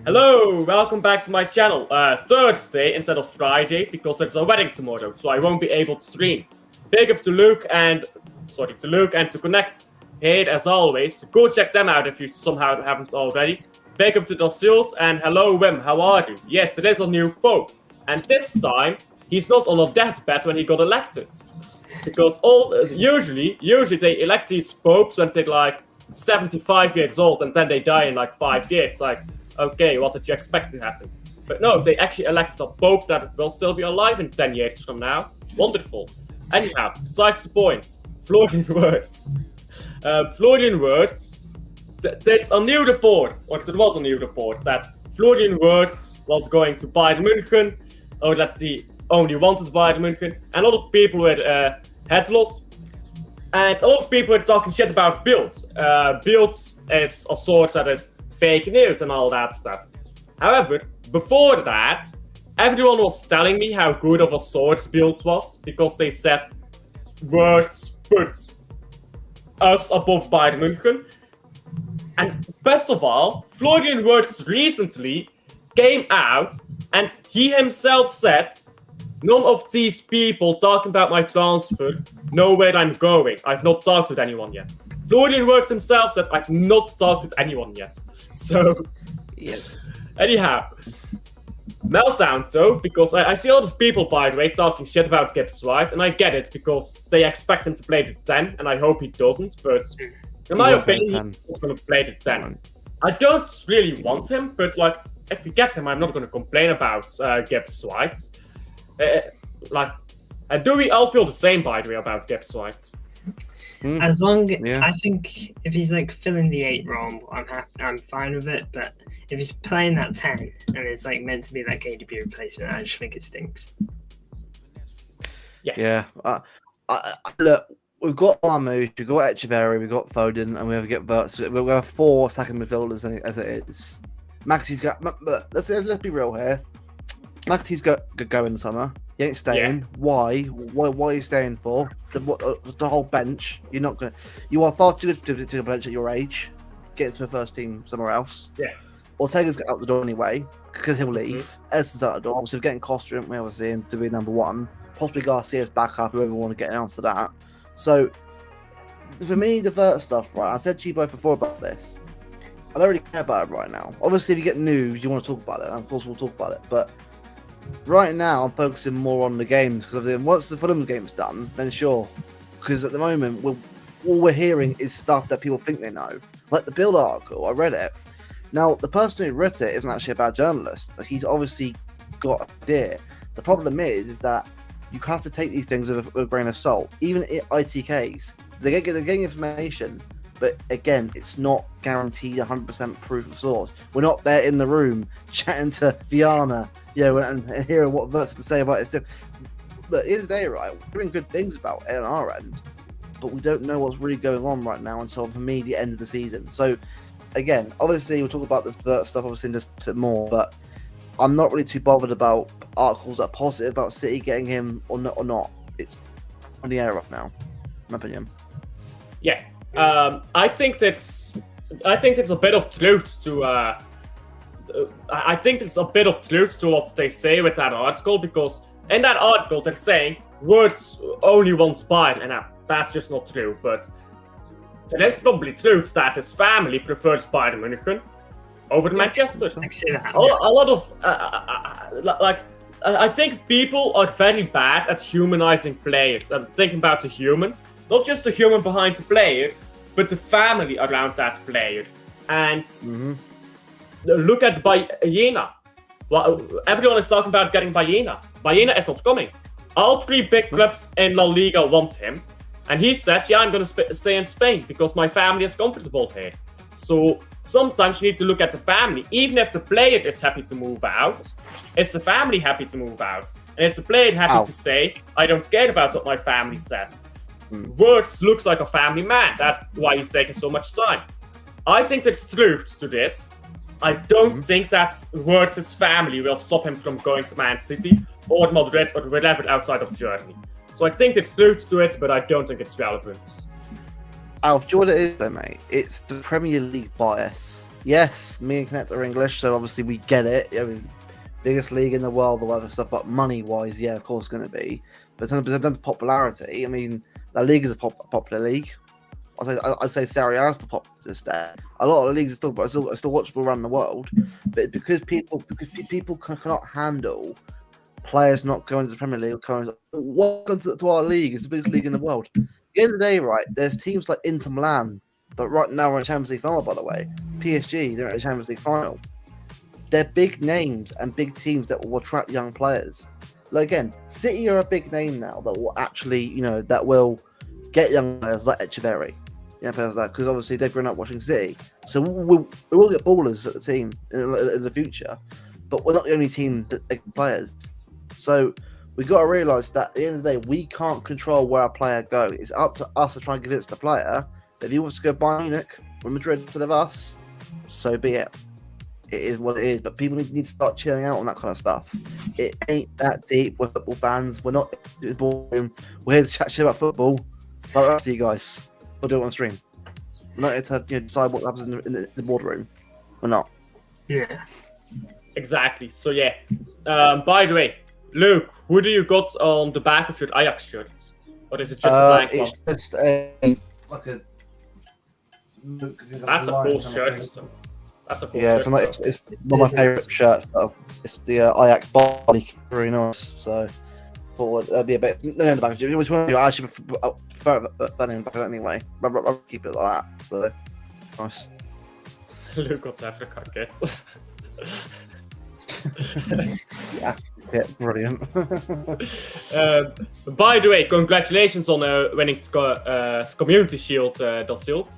Hello, welcome back to my channel. Thursday instead of Friday because there's a wedding tomorrow, so I won't be able to stream. Big up to Luke and to Connect here as always. Go check them out if you somehow haven't already. Big up to Dasilt and hello Wim, how are you? Yes, there is a new pope, and this time he's not on a deathbed when he got elected, because usually they elect these popes when they're like 75 years old and then they die in like 5 years. Like, okay, what did you expect to happen? But no, they actually elected a pope that will still be alive in 10 years from now. Wonderful. Anyhow, besides the point, Florian Wirtz. Florian Wirtz, there's a new report, or there was a new report, that Florian Wirtz was going to Bayern München, or that he only wanted Bayern München, and a lot of people were head loss. And a lot of people were talking shit about Bild. Bild is a source that is fake news and all that stuff. However, before that, everyone was telling me how good of a source Bild was, because they said Wirtz put us above Bayern München. And best of all, Florian Wirtz recently came out and he himself said, none of these people talking about my transfer know where I'm going. I've not talked with anyone yet. Florian Wirtz himself said, I've not talked with anyone yet. So, anyhow, meltdown though, because I see a lot of people, by the way, talking shit about Gibbs White, and I get it, because they expect him to play the 10, and I hope he doesn't, but in my opinion, he's not going to play the 10. I don't really want him, but like, if we get him, I'm not going to complain about Gibbs White. Do we all feel the same, by the way, about Gibbs White? As long, I think if he's like filling the 8 role, I'm fine with it. But if he's playing that 10 and it's like meant to be that KDB replacement, I just think it stinks. Yeah. Look, we've got Marmouche, we've got Echeverry, we've got Foden, and we have Wirtz. We have 4 second midfielders as it is. Maxi's got. Let's be real here. Maxi's go in the summer. You ain't staying. Yeah. Why? What are you staying for? The whole bench. You're not gonna. You are far too good to the bench at your age. Get into the first team somewhere else. Yeah. Ortega's out the door anyway because he'll leave. Ezra's out the door. Obviously, we're getting Costa, we obviously in to be number 1. Possibly Garcia's back up. Whoever want to get in after that. So, for me, the Wirtz stuff, right? I said to you both before about this. I don't really care about it right now. Obviously, if you get news, you want to talk about it. And of course, we'll talk about it, but. Right now, I'm focusing more on the games because once the Fulham game's done, then sure. Because at the moment, all we're hearing is stuff that people think they know. Like the Bild article, I read it. Now, the person who wrote it isn't actually a bad journalist. Like, he's obviously got an idea. The problem is that you have to take these things with a grain of salt. Even ITKs, they're getting information, but again, it's not guaranteed 100% proof of source. We're not there in the room chatting to Viana, and hearing what Wirtz to say about it. Look, here's the day, right? We're doing good things about it on our end, but we don't know what's really going on right now until, for me, the end of the season. So, again, obviously, we'll talk about the Wirtz stuff, obviously, in just more, but I'm not really too bothered about articles that are positive about City getting him or not. It's on the air right now, in my opinion. Yeah. I think there's a bit of truth to what they say with that article, because in that article they're saying Wirtz only wants Bayern, and that's just not true. But there is probably truth that his family prefers Bayern München over Manchester. I see that. A lot of I think people are very bad at humanizing players and thinking about the human, not just the human behind the player, but the family around that player. And look at Baena. Well, everyone is talking about getting Baena. Baena is not coming. All 3 big clubs in La Liga want him. And he said, I'm going to stay in Spain because my family is comfortable here. So sometimes you need to look at the family. Even if the player is happy to move out, is the family happy to move out? And is the player happy to say, I don't care about what my family says? Wirtz looks like a family man. That's why he's taking so much time. I think there's truth to this. I don't think that Wirtz's family will stop him from going to Man City or Madrid or wherever outside of Germany. So I think there's truth to it, but I don't think it's relevant. Alf, do you know what it is though, mate? It's the Premier League bias. yes, me and Connect are English, so obviously we get it. I mean, biggest league in the world, all other stuff, but money-wise, yeah, of course, it's going to be. But in terms of popularity, I mean, La Liga is a popular league. I'd say Serie A is the popular this day. A lot of the leagues are still watchable around the world, but because people cannot handle players not going to the Premier League, welcome to our league. It's the biggest league in the world. At the end of the day, right, there's teams like Inter Milan that right now are in the Champions League final, by the way. PSG, they're in the Champions League final. They're big names and big teams that will attract young players. Like, again, City are a big name now that will actually, that will get young players like Echeverry. Players like that, because obviously they've grown up watching City. So we will get ballers at the team in the future, but we're not the only team that get players. So we've got to realise that at the end of the day, we can't control where a player goes. It's up to us to try and convince the player that if he wants to go Bayern Munich or Madrid instead of us, so be it. It is what it is. But people need to start chilling out on that kind of stuff. It ain't that deep. We're football fans. We're not boring. We're here to chat shit about football. Like the rest of you guys. We'll do it on stream. We're not here to decide what happens in the boardroom. We're not. Yeah. Exactly. So yeah. By the way, Luke, who do you got on the back of your Ajax shirt? Or is it just a blank one? It's just like a... That's a cool shirt. That's a cool shirt. It's one of my favourite shirts. It's the Ajax body, very nice. So I thought that'd be a bit. No, the back. Which one? I actually prefer it in the back anyway. I'll keep it like that. So nice. Luke got the Africa kit. Yeah, brilliant. By the way, congratulations on winning the Community Shield, Dat Shield.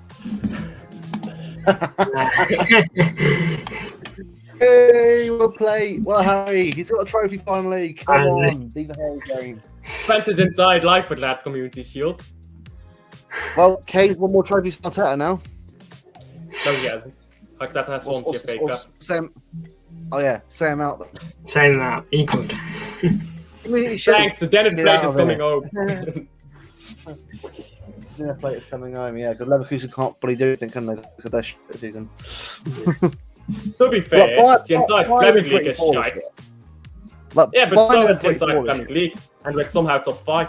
Hey, we'll play. Well, Harry, he's got a trophy finally. Come on, leave the whole game. Spent his entire life for that Community Shield. Well, Kane's won more trophies than Arteta now. No, he hasn't. Arteta has won the FA Cup. Same amount. Same amount, equal. Thanks, the Dennis Plate is coming home. Yeah, Plate is coming home, yeah, because Leverkusen can't probably do anything, can they? Because of their shit this season. To be fair, the entire Premier League is shite. Yeah, but so is the entire Premier League, and we're somehow top 5.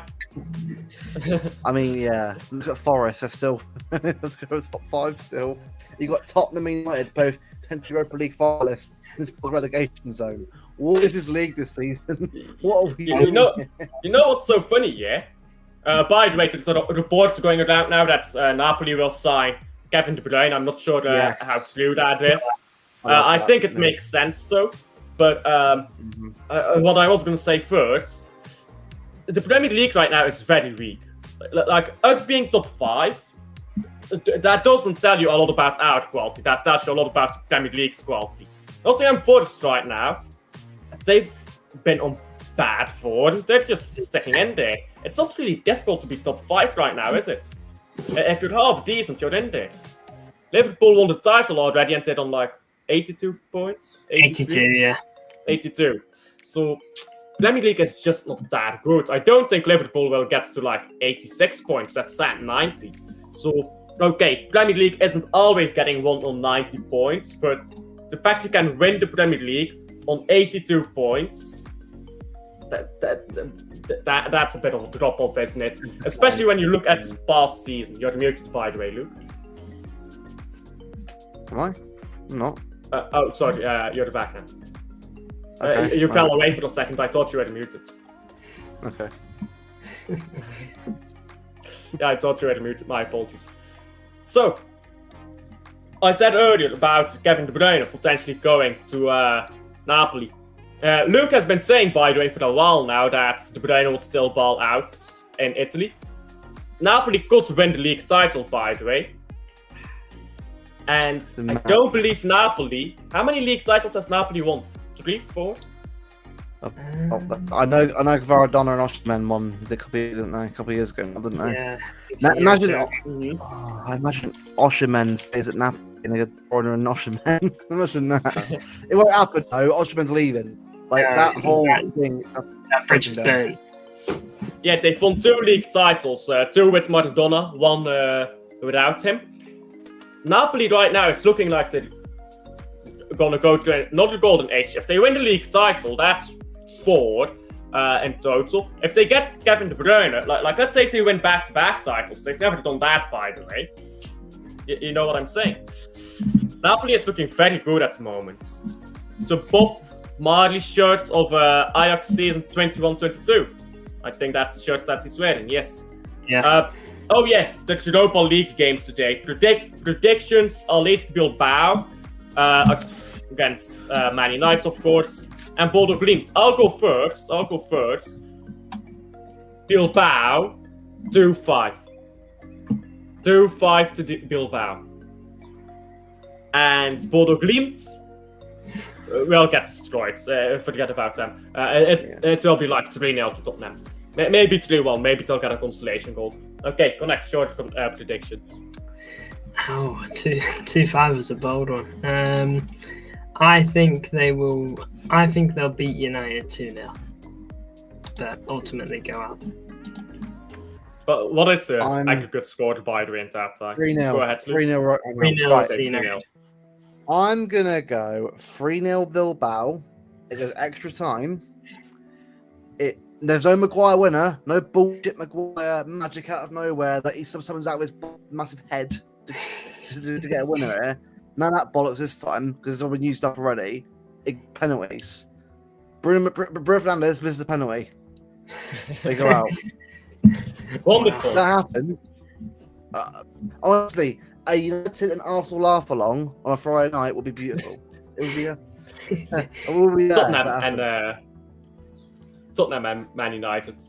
I mean, yeah, look at Forest, they're still let's go top 5 still. You got Tottenham and United both potentially Europa League finalists in the relegation zone. What is this league this season? What are we doing? You know what's so funny, yeah? By the way, there's reports going around now that Napoli will sign Kevin De Bruyne. I'm not sure how true that is. I think it makes sense though. But what I was going to say first, the Premier League right now is very weak. Like us being top 5, that doesn't tell you a lot about our quality. That tells you a lot about the Premier League's quality. Nottingham Forest right now, they've been on bad form. They're just sticking in there. It's not really difficult to be top 5 right now, is it? If you're half decent, you're in there. Liverpool won the title already and they're on like 82 points. 82, yeah. 82. So Premier League is just not that good. I don't think Liverpool will get to like 86 points. That's at 90. So, okay, Premier League isn't always getting won on 90 points, but the fact you can win the Premier League on 82 points, that's a bit of a drop-off, isn't it? Especially when you look at past season. You're muted, by the way, Luke. Am I? I'm not. Oh, sorry, you're back now. Okay, you fell away for a second. I thought you were muted. Okay. Yeah, I thought you were muted. My apologies. So, I said earlier about Kevin De Bruyne potentially going to Napoli. Luke has been saying, by the way, for a while now that De Bruyne would still ball out in Italy. Napoli could win the league title, by the way. And I don't believe Napoli... How many league titles has Napoli won? 3, 4? I know Varadona and Osimhen won a couple of years ago, didn't they? Yeah. I imagine Osimhen stays at Napoli and they get Varadona and Osimhen. Imagine that. It won't happen though. Osimhen's leaving. That whole thing. That bridge is burnt. Yeah, they've won 2 league titles. 2 with Maradona, 1 without him. Napoli right now is looking like the gonna go to another golden age. If they win the league title, that's 4 in total. If they get Kevin De Bruyne, like let's say they win back-to-back titles. They've never done that, by the way. You know what I'm saying? Napoli is looking very good at the moment. The Bob Marley shirt of Ajax season 21-22. I think that's the shirt that he's wearing, yes. Yeah. Oh yeah, the Europa League games today. Predictions: Athletic Bilbao against Man United, of course, and Bodo Glimt. I'll go first. Bilbao, 2-5. 2-5 to Bilbao. And Bodo Glimt will get destroyed. Forget about them. It will be like 3-0 to Tottenham. Maybe 3-1. Maybe they'll get a consolation goal. Okay, connect short predictions. Oh, 2-5 was a bold one. I think they'll beat United 2-0, but ultimately go out. But what is the aggregate score by the way in that time? 3-0. Go ahead, 3-0. Right, 3-0. I'm gonna go 3-0 Bilbao. It goes extra time. There's no Maguire winner, no bullshit Maguire magic out of nowhere that he summons out of his massive head to get a winner here. None of that bollocks this time because it's all been used up already. Penalties. Bruno Fernandes misses the penalty. They go out. Wonderful. That happens. Honestly, a United and Arsenal laugh along on a Friday night would be beautiful. It would be it would be Tottenham and Man United.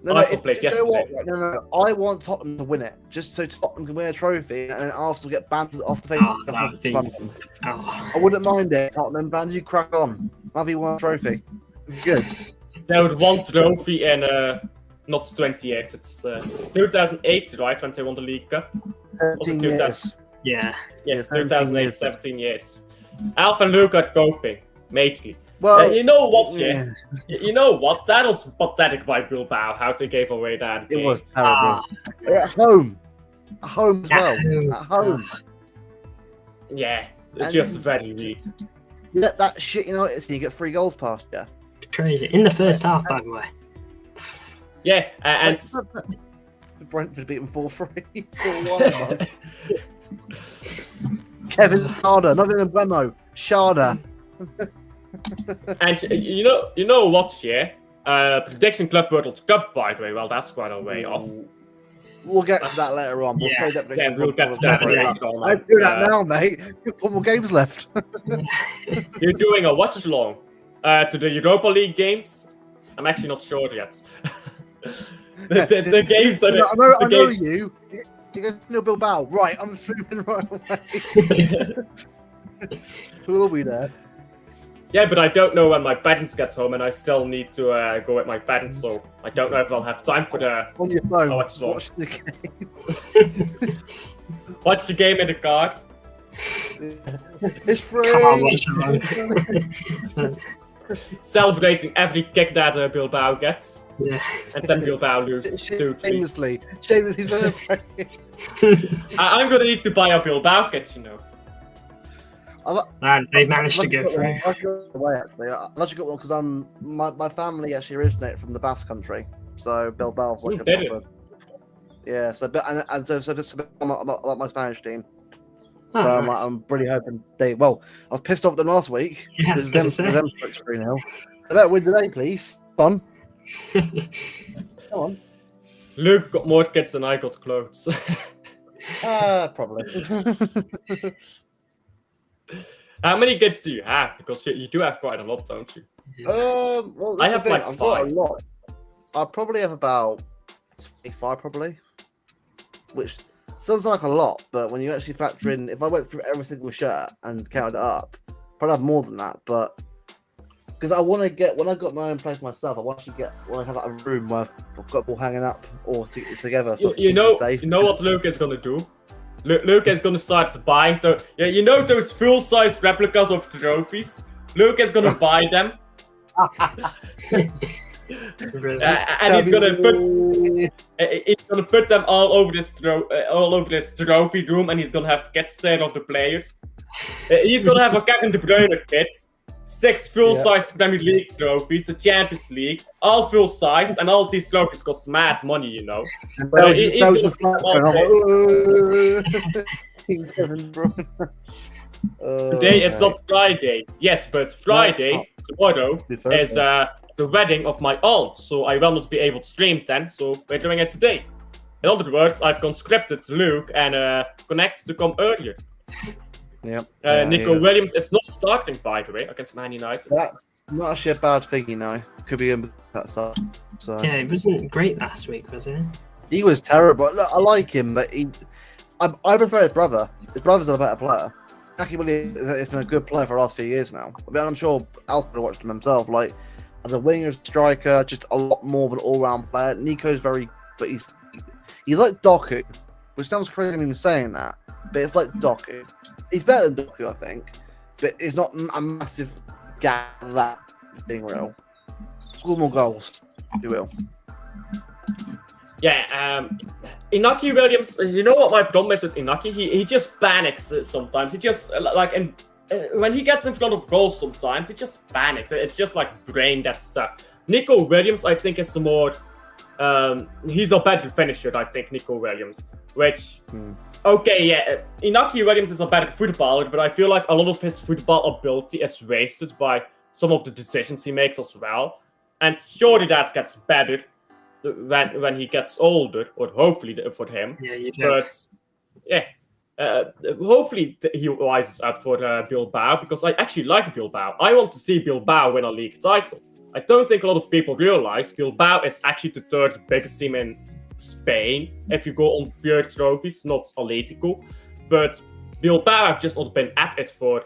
No, Arsenal played yesterday. No. I want Tottenham to win it, just so Tottenham can win a trophy, and then Arsenal get banned off the face. I wouldn't mind it. Tottenham banned, you crack on. That'd be one trophy. It's good. They would one trophy in not 28. It's 2008, right? When they won the League Cup. 13 years. Yeah. Yeah, 2008, 17 years. Alf and Luke are coping, mately. Well, you know what? Yeah. You know what? That was pathetic by Bilbao. How they gave away that game. It was terrible. At home as well. At home. Yeah, it's just very weak. You let that shit United team get 3 goals past you. Crazy. In the first half, by the way. Yeah, and Brentford beat them 4-3. 4-1. Kevin Sharda, not even Bremo. Sharda. And you know what? Yeah, prediction Club World Cup. By the way, well, that's quite a way off. We'll get to that later on. We'll play that prediction. Yeah, we'll get to that later on. Let's do that now, mate. You've got more games left. You're doing a watch along to the Europa League games. I'm actually not sure yet. the games. I know you. You go to Bilbao. Right, I'm streaming right away. We'll be there. Yeah, but I don't know when my parents get home, and I still need to go with my parents, so I don't know if I'll have time for the. On your phone, watch the game. Watch the game in the car. It's free. Celebrating every kick that Bilbao gets. Yeah. And then Bilbao loses 2-3. Shamelessly celebrating. I'm gonna need to buy a Bilbao kit, you know. They managed to get through. I've actually got one because my family actually originated from the Basque country, so Bilbao's like a proper. Yeah, so I'm like my Spanish team. Oh, so nice. I'm really hoping they. Well, I was pissed off at them last week. Yeah, I was gonna say. Them 3-0. They better win today, please. Come on. Luke got more kits than I got clothes. Probably. How many kits do you have? Because you do have quite a lot, don't you? Well, I have like I've 5. got a lot. I probably have about 25, probably, which sounds like a lot, but when you actually factor in, if I went through every single shirt and counted it up, probably have more than that. But because I want to get, when I got my own place myself, I want to get when I have like a room where I've got them all hanging up or together. So you know what Luke is gonna do? Luke is gonna start buying those full-size replicas of trophies. Luke is gonna buy them. Really? And he's gonna put them all over this trophy room, and he's gonna have kits there of the players. He's gonna have a Kevin De Bruyne kit, 6 full-sized Premier League trophies, the Champions League, all full-sized, and all these trophies cost mad money, you know. Today it's not Friday. Yes, but Friday, tomorrow, is the wedding of my aunt, so I will not be able to stream then, so we're doing it today. In other words, I've conscripted Luke and Connect to come earlier. Yep. Nico Williams is not starting, by the way, against Man United. That's not actually a bad thing, you know. Could be in that side. So. Yeah, he wasn't great last week, was he? He was terrible. Look, I like him, but I prefer his brother. His brother's a better player. Iñaki Williams has been a good player for the last few years now. I mean, I'm sure Alfred watched him himself. Like, as a winger, striker, just a lot more of an all-round player. Nico's but he's like Doku, which sounds crazy even saying that, but it's like Doku. He's better than Doku, I think, but it's not a massive gap that being real. Score more goals, if you will. Yeah, Iñaki Williams, you know what my problem is with Iñaki? He just panics sometimes. He just, when he gets in front of goals sometimes, he just panics. It's just like brain dead stuff. Nico Williams, I think, is the more, he's a better finisher, I think, Nico Williams. Which, okay, yeah, Iñaki Williams is a better footballer, but I feel like a lot of his football ability is wasted by some of the decisions he makes as well. And surely that gets better when he gets older, or hopefully for him. Yeah, you do. But yeah, hopefully he rises up for Bilbao, because I actually like Bilbao. I want to see Bilbao win a league title. I don't think a lot of people realize Bilbao is actually the 3rd biggest team in Spain if you go on pure trophies, not Atletico. But Bilbao have just not been at it for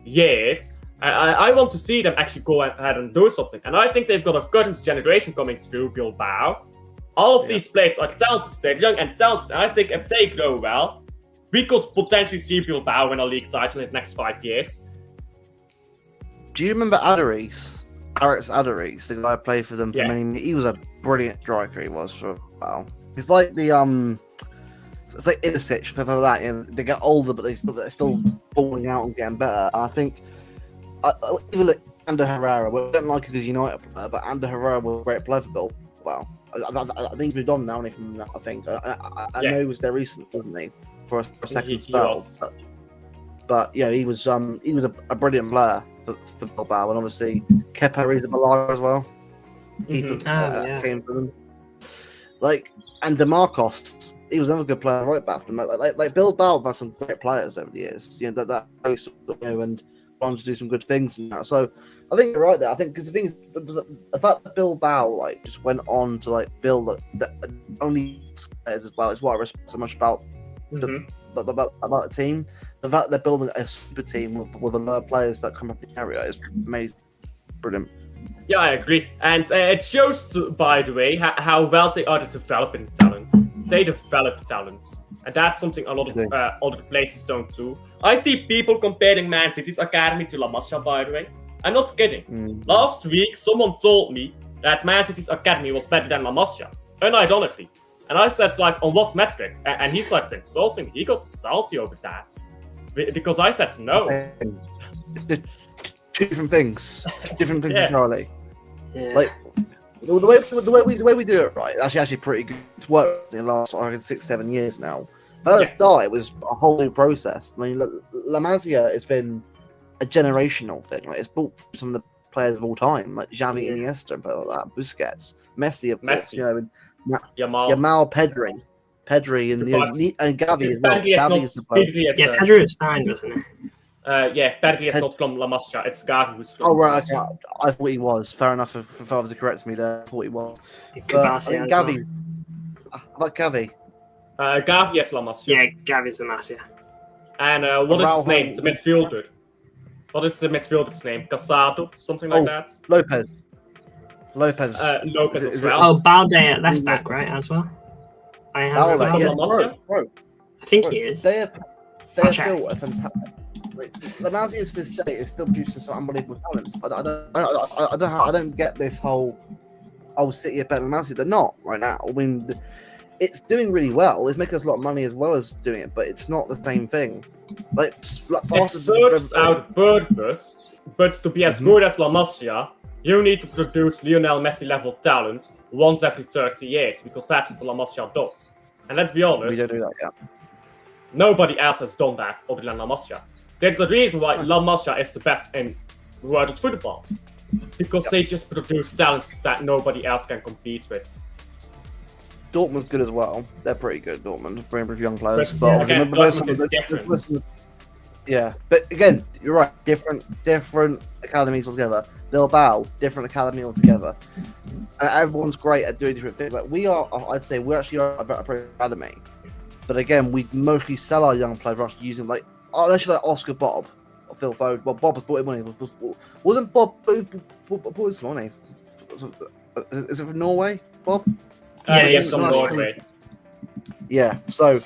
years. I want to see them actually go ahead and do something. And I think they've got a current generation coming through Bilbao. All of these players are talented. They're young and talented. And I think if they grow well, we could potentially see Bilbao win a league title in the next 5 years. Do you remember Adariz? Aritz Adariz, the guy who played for them for many. He was a brilliant striker. He was for a while. He's like the it's like Ilicic, people like that. You know, they get older, but they're still balling out and getting better. I think even like Ander Herrera, we don't like him as United player, but Ander Herrera was a great player for Bilbao. I think he's moved on now. From that, I think I know he was there recently, wasn't he, for a second spell? But yeah, he was a brilliant player for Bilbao, and obviously Kepa Arrizabalaga as well. Came from them. Like, and DeMarcos, he was another good player right back from them. Like Bilbao have had some great players over the years. You know that and gone to do some good things and that. So I think you're right there. I think because the thing is, the fact that Bilbao like just went on to like build the only players as well is what I respect so much about about the team. The fact that they're building a super team with a lot of players that come up in the area is amazing. Brilliant. Yeah, I agree. And it shows, by the way, how well they are developing talent. They develop talent. And that's something a lot of other places don't do. I see people comparing Man City's academy to La Masia, by the way. I'm not kidding. Last week, someone told me that Man City's academy was better than La Masia. Unironically. And I said, like, on what metric? And he started insulting me. He got salty over that. Because I said no. Two different things. Different things entirely. Yeah. Like the way we do it, right? Actually pretty good. It's worked in the last 6-7 years now. But at the start, it was a whole new process. I mean, La Masia has been a generational thing. Like, it's built for some of the players of all time, like Xavi, Iniesta, and people like that. Busquets, Messi, of course. You know, and Yamal, Pedri, and Gavi as well. Gavi is the player. Yeah, Pedri is signed, wasn't it? Pedri is not from La Masia. It's Gavi who's from. Oh right, okay. I thought he was. Fair enough. If father to correct me there, I thought he was. Gavi. How about Gavi? Gavi is La Masia. Yeah, Gavi's La Masia. And what is his name? The midfielder. What is the midfielder's name? Casado, something like that. Lopez. Lopez as well. Oh, Balde at left back, right, as well. I have La Masia. I think he is. They have built a fantastic. La Masia to this day is still producing some unbelievable talents. I don't get this whole oh, City are better than Man City. They're not right now. I mean, it's doing really well. It's making us a lot of money as well as doing it, but it's not the same thing. Like it serves out purpose, but to be as good as La Masia, you need to produce Lionel Messi level talent once every 30 years, because that's what La Masia does. And let's be honest, we don't do that yet. Nobody else has done that other than La Masia. There's a reason why La Masia is the best in world football, because they just produce talents that nobody else can compete with. Dortmund's good as well. They're pretty good, Dortmund. Bring with young players. But again, Dortmund is different. Yeah, but again, you're right. Different academies altogether. Bilbao, different academy altogether. And everyone's great at doing different things. Like I'd say we actually are a very academy. But again, we mostly sell our young players. We're actually using unless you're like Oscar Bob or Phil Foden. Well, Bob has brought in money. Wasn't Bob brought in some money? Is it from Norway, Bob? Yes, from Norway. Yeah, so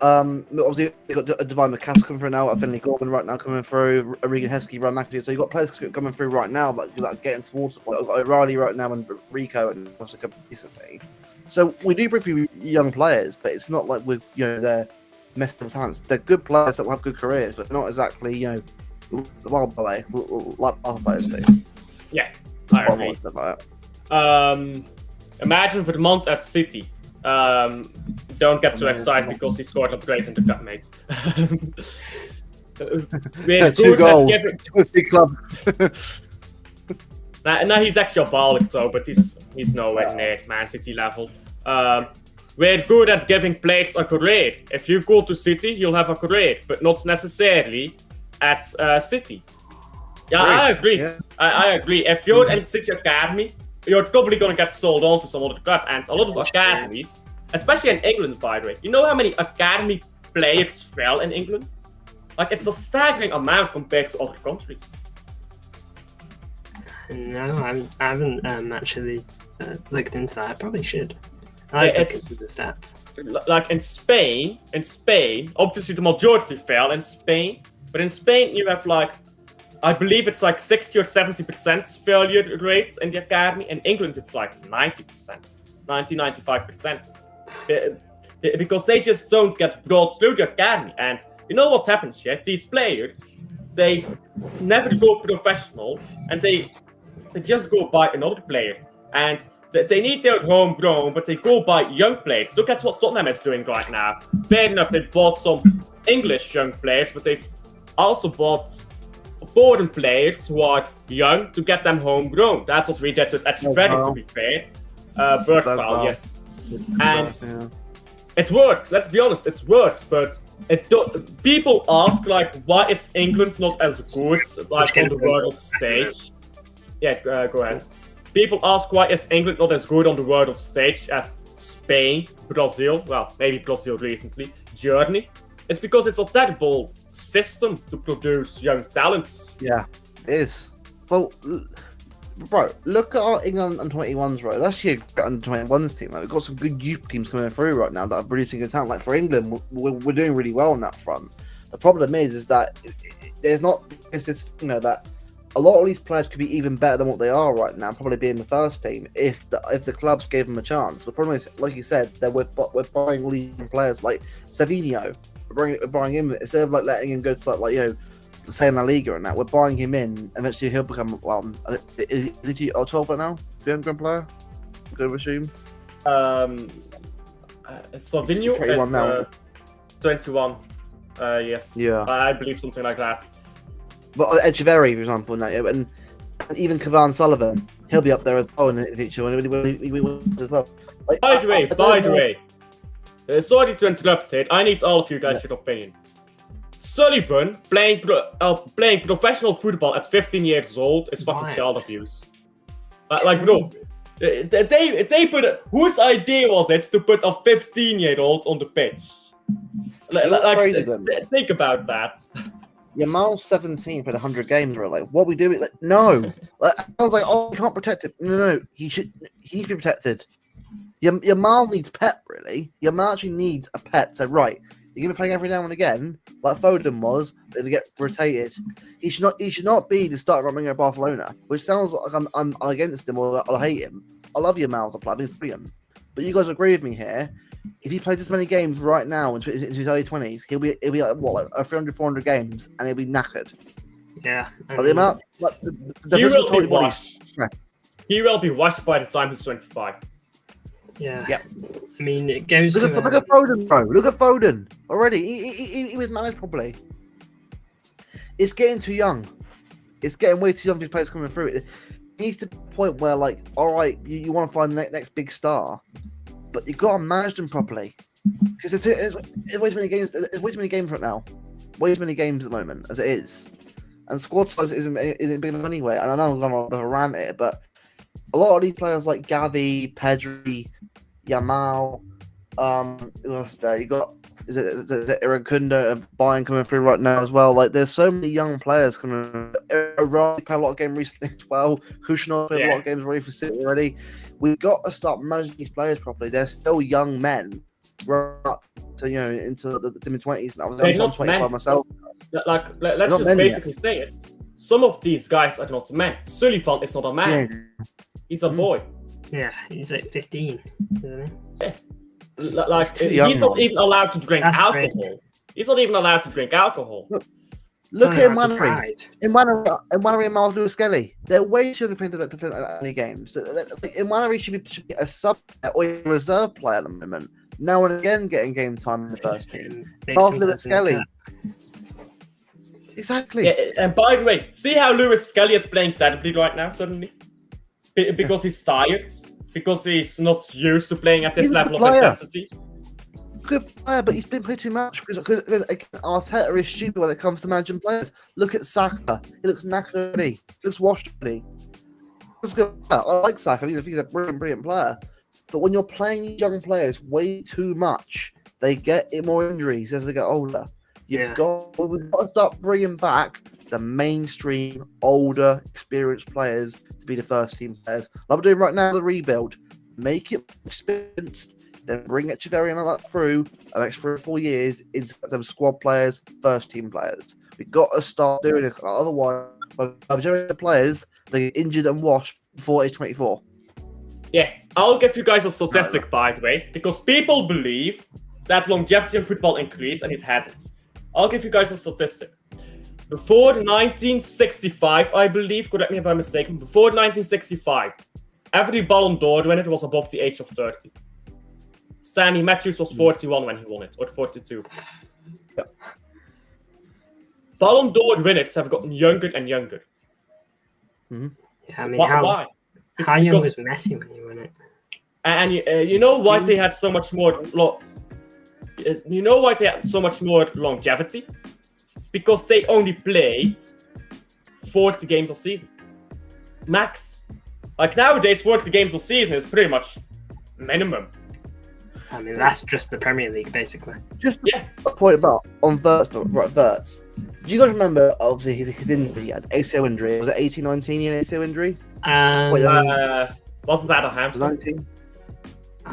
obviously you've got Divine McCask coming through now, Finley Gordon right now coming through, Regan Heskey, Ryan McAdoo. So you've got players coming through right now, like getting towards it. I've got O'Reilly right now and Rico and also come recently. So we do bring through young players, but it's not like they're messed with talents. They're good players that will have good careers, but not exactly wild ballet like other players do. Yeah, I agree. Imagine Vermont at City. Don't get too excited because he scored a brace in the cup, mate. Two goals. Two big club. Now he's actually a baller though, but he's nowhere near Man City level. We're good at giving players a career. If you go to City, you'll have a career, but not necessarily at City. Yeah, I agree. Yeah. I agree. If you're in City Academy, you're probably going to get sold on to some other club. And a lot of academies, especially in England, by the way, you know how many academy players fell in England? Like, it's a staggering amount compared to other countries. No, I haven't actually looked into that. I probably should. I like to look into the stats. Like in Spain, obviously the majority fell in Spain, but in Spain you have I believe it's 60 or 70% failure rate in the academy. In England, it's 90%, 95%. Because they just don't get brought through the academy. And you know what happens yet? These players, they never go professional, and they just go by another player. And they need their homegrown, but they go by young players. Look at what Tottenham is doing right now. Fair enough, they bought some English young players, but they've also bought foreign players who are young to get them homegrown. That's what we did with Echeverri, to be fair. Bergvall, yes. And it works. Let's be honest, it works. But people ask, why is England not as good on the world stage? Yeah, go ahead. People ask, why is England not as good on the world stage as Spain, Brazil, well, maybe Brazil recently, Germany? It's because it's a terrible system to produce young talents. Yeah, it is. Well, bro, look at our England under-21s, right? That's actually a great under-21s team. We've got some good youth teams coming through right now that are producing good talent. Like for England, we're doing really well on that front. The problem is that there's not this that a lot of these players could be even better than what they are right now, probably being the first team if the clubs gave them a chance. The problem is, like you said, that we're buying all these players like Savinho. We're buying him instead of letting him go to say in La Liga and that. We're buying him in. Eventually, he'll become is he 12 right now? The young player, good to assume. Savinho is now. 21. Yes. Yeah. I believe something like that. But Echeverri, for example, and even Kavan Sullivan, he'll be up there as well in the future when he wins as well. By the way. Sorry to interrupt it. I need all of you guys' your opinion. Sullivan playing professional football at 15 years old is fucking child abuse. Bro, they put whose idea was it to put a 15-year-old on the pitch? Think about that. Yamal's 17 for the 100 games, right? What we do? No. I was you can't protect him. No, he should be protected. Yamal needs pep, really. Yamal actually needs a pep. So, right, You're gonna be playing every now and again, like Foden was, and get rotated. He should not be the starter running at Barcelona, which sounds like I'm against him or I hate him. I love your Miles, I think it's brilliant. But you guys agree with me here. If he plays this many games right now into his early 20s, he'll be like 300, 400 games, and he'll be knackered. Yeah. But the amount, like, the He will total be body washed. stress. He will be washed by the time he's 25. Yeah. Yeah. I mean, it goes Look at Foden, bro. Look at Foden already. He was managed properly. It's getting too young. It's getting way too young for players coming through. It needs to be a point where, like, all right, you want to find the next big star, but you got to manage them properly. Because it's way too many games. There's way too many games right now. Way too many games at the moment as it is. And squad size isn't big enough anyway. And I know I'm going on a rant here, but a lot of these players like Gavi, Pedri, Yamal, who else there? You got is it Iracunda and Bayern coming through right now as well. Like, there's so many young players coming. Ronaldo played a lot of games recently as well. Kushner played a lot of games already for City already. We've got to start managing these players properly. They're still young men, right up to into the mid-20s now. They're not 25 men. myself. Like, let's just basically say it. Some of these guys are not men. Sullivan is not a man. Yeah. He's a boy. Yeah, he's like 15, isn't he? Yeah. Like, young, he's not even allowed to drink That's alcohol. crazy. He's not even allowed to drink alcohol. Look at Mannery. Mannery and Miles Lewis Skelly. They're way too independent to play any games. Mannery should be a sub or a reserve player at the moment. Now and again, getting game time in the first team. Miles Lewis Skelly. Exactly. Yeah, and by the way, see how Lewis Skelly is playing terribly right now, suddenly? Because he's tired. Because he's not used to playing at this level of intensity. Good player, but he's been playing too much because Arteta is stupid when it comes to managing players. Look at Saka. He looks knackered already. He looks washed already. I like Saka. He's a brilliant player. But when you're playing young players way too much, they get more injuries as they get older. We've got to start bringing back the mainstream, older, experienced players to be the first team players. Like we're doing right now, the rebuild. Make it experienced, then bring Echeverri through the next 3 or 4 years into them squad players, first team players. We've got to start doing it. Otherwise, by majority of the players, they get injured and washed before age 24. Yeah, I'll give you guys a statistic, by the way, because people believe that longevity in football increased, and it hasn't. I'll give you guys a statistic. Before 1965, I believe, correct me if I'm mistaken, before 1965, every Ballon d'Or winner was above the age of 30. Stanley Matthews was 41 when he won it, or 42. Yeah. Ballon d'Or winners have gotten younger and younger. Mm-hmm. Yeah, I mean, Why? How young was Messi when he won it? And you know why they had so much more... You know why they had so much more longevity? Because they only played 40 games a season. Max. Like nowadays, 40 games a season is pretty much minimum. I mean, that's just the Premier League, basically. Just a point about on Wirtz. Do you guys remember, obviously, his injury? He had ACL injury. Was it 18-19 year ACL injury? Wasn't that a hamstring? 19?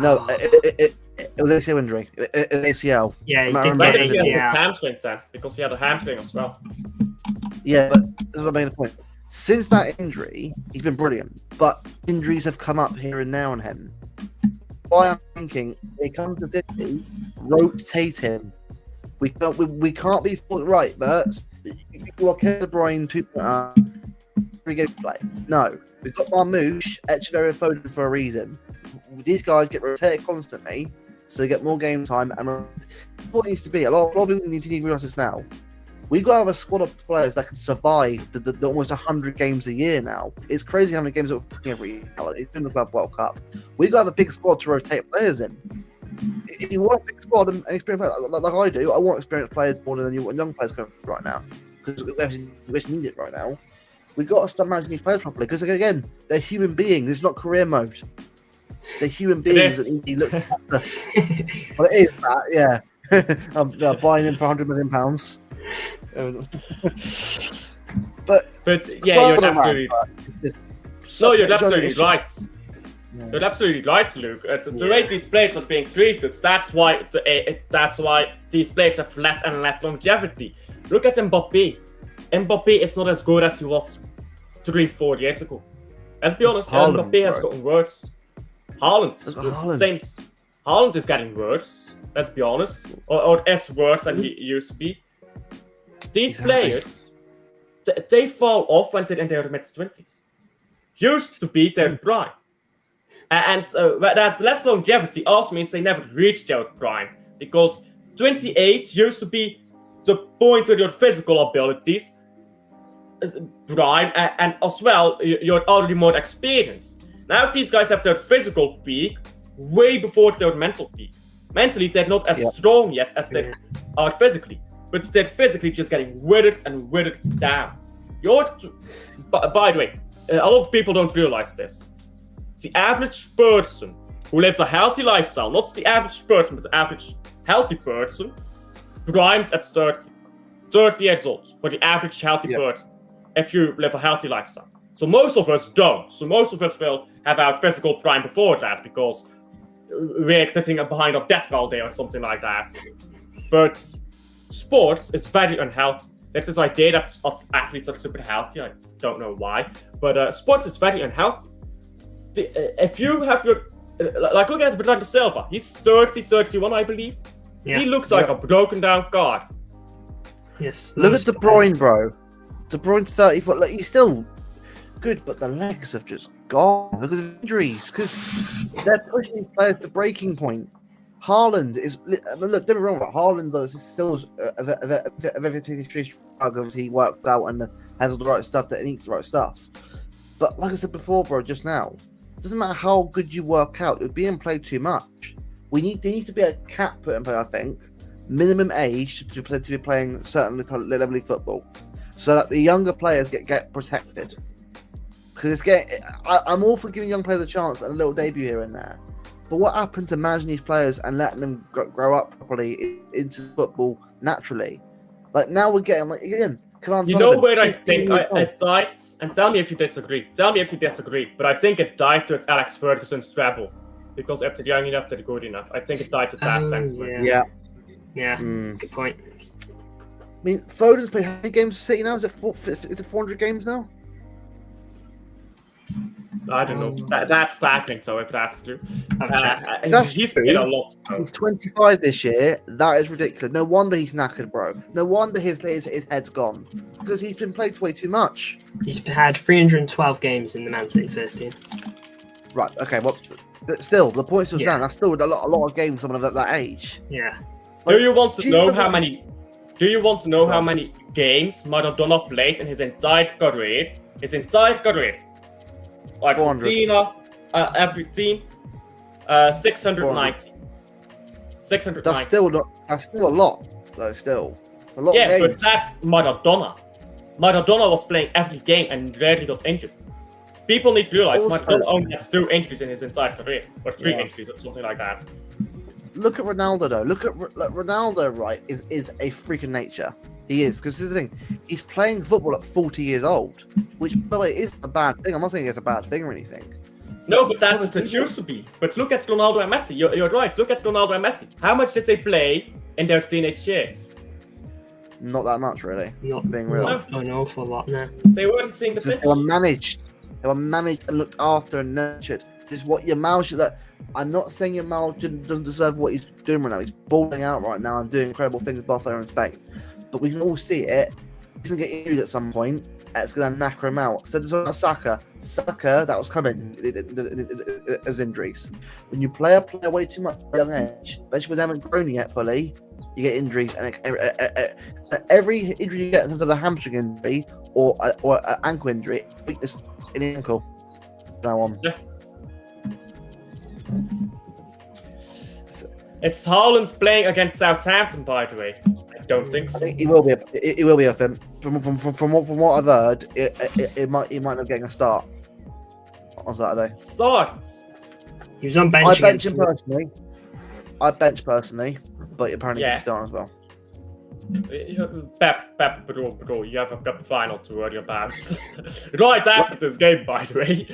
No, it was ACL injury. It was ACL. Yeah, he He did get had his ACL. hamstring then, because he had a hamstring as well. Yeah, but that's what I made a point. Since that injury, he's been brilliant. But injuries have come up here and there on him. Why I'm thinking, they come to City, rotate him. We can't be right, but you are Kevin De Bruyne 2.0. We go play. No, we've got Marmouche, Echeverri, and Foden for a reason. These guys get rotated constantly, so they get more game time. And what needs to be a lot of people need to realize this now. We've got to have a squad of players that can survive the almost 100 games a year now. It's crazy how many games we're playing every year. It's been the Club World Cup. We've got to have a big squad to rotate players in. If you want a big squad and experienced players, like I do, I want experienced players more than you want young players coming right now. Because we actually need it right now. We've got to start managing these players properly. Because again, they're human beings. It's not career mode. They're human beings that need to look after. But it is that, yeah. I'm buying in for £100 million. but yeah, you're absolutely right. You're absolutely right, Luke. The way these players are being treated, that's why these players have less and less longevity. Look at Mbappé. Mbappé is not as good as he was 3-4 years ago. Let's be honest, Mbappé has gotten worse. Haaland is getting worse. Let's be honest, or as worse than he used to be. These players, they fall off when they're in their mid-20s. Used to be their prime. And that's less longevity also means they never reached their prime. Because 28 used to be the point where your physical abilities prime, and as well, you're already more experienced. Now these guys have their physical peak way before their mental peak. Mentally, they're not as strong yet as they are physically. But they're physically just getting withered and withered down. By the way, a lot of people don't realize this. The average person who lives a healthy lifestyle, not the average person, but the average healthy person, primes at 30 years old for the average healthy person, if you live a healthy lifestyle. So most of us don't. So most of us will have our physical prime before that because we're sitting behind a desk all day or something like that. But sports is very unhealthy. There's this idea that athletes are super healthy. I don't know why, but sports is very unhealthy. If you have your look at Bernardo Silva, he's 31, I believe. He looks like a broken down car. Yes. Look at De Bruyne, bro. De Bruyne's 34. Like, he's still good, but the legs have just gone because of injuries. Because they're pushing players to breaking point. Haaland is. I mean, look, don't be wrong. But Haaland though is still a very struggle. Obviously, he works out and has all the right stuff. That he eats the right stuff. But like I said before, bro, just now, it doesn't matter how good you work out. You're being played too much. There needs to be a cap put in place. I think minimum age to be playing certain level of football, so that the younger players get protected. Because I'm all for giving young players a chance and a little debut here and there. But what happened to managing these players and letting them grow up properly into football naturally? Like now we're getting like again. You know where I think it died, and tell me if you disagree. But I think it died with Alex Ferguson's treble, because if they're young enough, they're good enough. I think it died with that sentiment. Yeah. Good point. I mean, Foden's played how many games for City now? Is it 400 games now? I don't know. That's tackling, so if that's true. He's true. played a lot. He's 25 this year. That is ridiculous. No wonder he's knackered, bro. No wonder his head's gone. Because he's been played way too much. He's had 312 games in the Man City first team. Right, okay, well, but still, the point still stands. That's still a lot of games for someone of that age. Yeah. Do you want to know how many games Maradona played in his entire career? Like 400. Every team, 690. 690. That's still a lot, though. Still, it's a lot. Yeah, of games. but that's Maradona. Maradona was playing every game and rarely got injured. People need to realize Maradona only has 2 injuries in his entire career, or 3 injuries, or something like that. Look at Ronaldo, though. Look at Ronaldo. Right, is a freak of nature. He is, because this is the thing. He's playing football at 40 years old, which, by the way, isn't a bad thing. I'm not saying it's a bad thing or anything. No, but that's what it used to be. But look at Ronaldo and Messi. You're right. Look at Ronaldo and Messi. How much did they play in their teenage years? Not that much, really. Not being real. Not an awful lot, no. They weren't seeing the pitch. They were managed. They were managed and looked after and nurtured. This is what Yamal should. Like, I'm not saying Yamal doesn't deserve what he's doing right now. He's balling out right now and doing incredible things in Barcelona and Spain. But we can all see it. He's going to get injured at some point. It's going to knacker him out. So this was Saka. Saka, that was coming. It was injuries. When you play a player way too much at a young age, especially when they haven't grown yet fully, you get injuries. And every injury you get in terms of a hamstring injury or an ankle injury, weakness in the ankle. Now on. Yeah. It's Haaland playing against Southampton, by the way. I don't think so. I think he will be. It will be a thing. From what I've heard, he might not getting a start on Saturday. Start. He was on bench. I bench him personally. But apparently he's starting as well. Pep, bro, you have a cup final to worry about. Right after this game, by the way.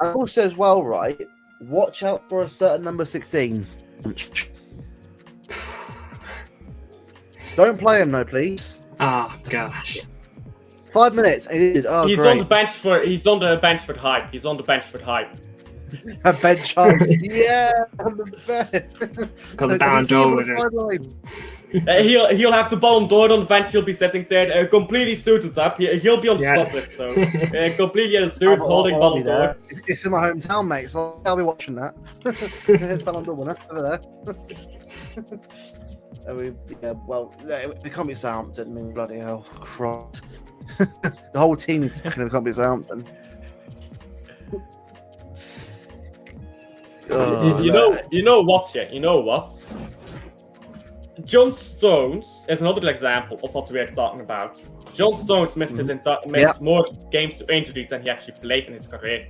And also as well, right? Watch out for a certain number 16. Don't play him, no, please. Oh gosh. 5 minutes. Oh, he's great. on the bench for. He's on the bench for hype. He's on the bench for hype. A bench hype. Yeah, on the bench. Got the Ballon d'Or winner. He'll have the Ballon d'Or on the bench. He'll be sitting there, completely suited up. He'll be on the spot list, so completely in a suit, holding Ballon d'Or. It's in my hometown, mate. So I'll be watching that. Here's Ballon d'Or winner over there. It can't be Southampton. I mean, bloody hell, Christ. The whole team is second. It can't be Southampton. You know what? Yeah, you know what? John Stones is another example of what we are talking about. John Stones missed more games to injury than he actually played in his career.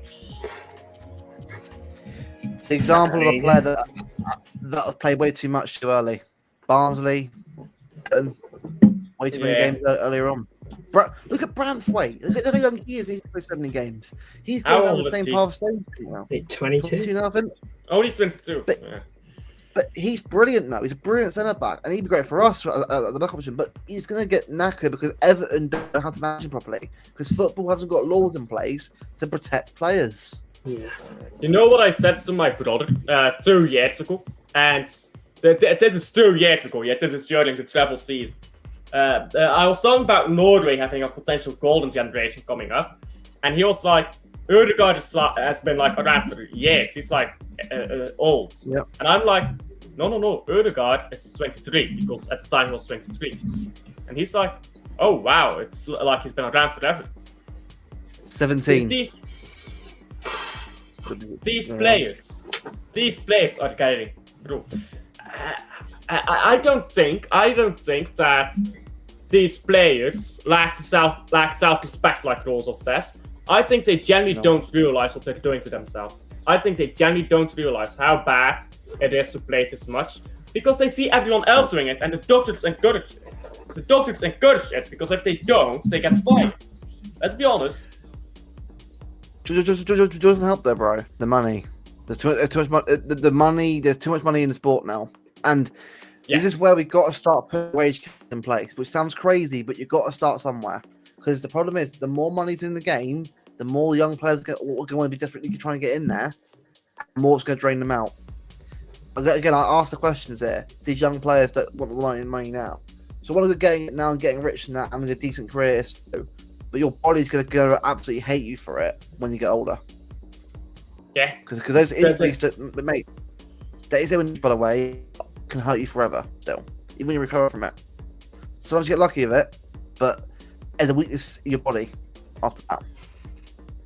The example of a player that played way too much too early. Barnsley, and way too many games earlier on. Look at Branthwaite. Look at how young he is. He's played so many games. He's going down the same path as Stones now. 22 now, I think. Only 22. But he's brilliant now. He's a brilliant centre back, and he'd be great for us at the back option. But he's going to get knackered because Everton don't know how to manage him properly. Because football hasn't got laws in place to protect players. Yeah. You know what I said to my brother 2 years ago, and this is 2 years ago. Yeah, this is during the treble season. I was talking about Norway having a potential golden generation coming up, and he was like, Ødegaard has been like around for years. He's like old. Yep. And I'm like, no, Ødegaard is 23 because at the time he was 23. And he's like, oh wow, it's like he's been around forever. 17. These players are getting through. I don't think that these players lack self-respect, like Rosa says. I think they genuinely don't realize what they're doing to themselves. I think they genuinely don't realize how bad it is to play this much because they see everyone else doing it, and the doctors encourage it. The doctors encourage it because if they don't, they get fired. Let's be honest. Just doesn't help there, bro. The money. There's too much money. The money. There's too much money in the sport now, and this is where we got to start putting wage caps in place. Which sounds crazy, but you've got to start somewhere. Because the problem is, the more money's in the game, the more young players are going to be desperately trying to get in there, the more it's going to drain them out. Again, I ask the questions here. These young players that want the money now. So one of the getting it now and getting rich and that, having a decent career, but your body's going to absolutely hate you for it when you get older. Yeah. Because those injuries that mate, that is by the way, can hurt you forever still, even when you recover from it. Sometimes you get lucky with it, but as a weakness in your body after that.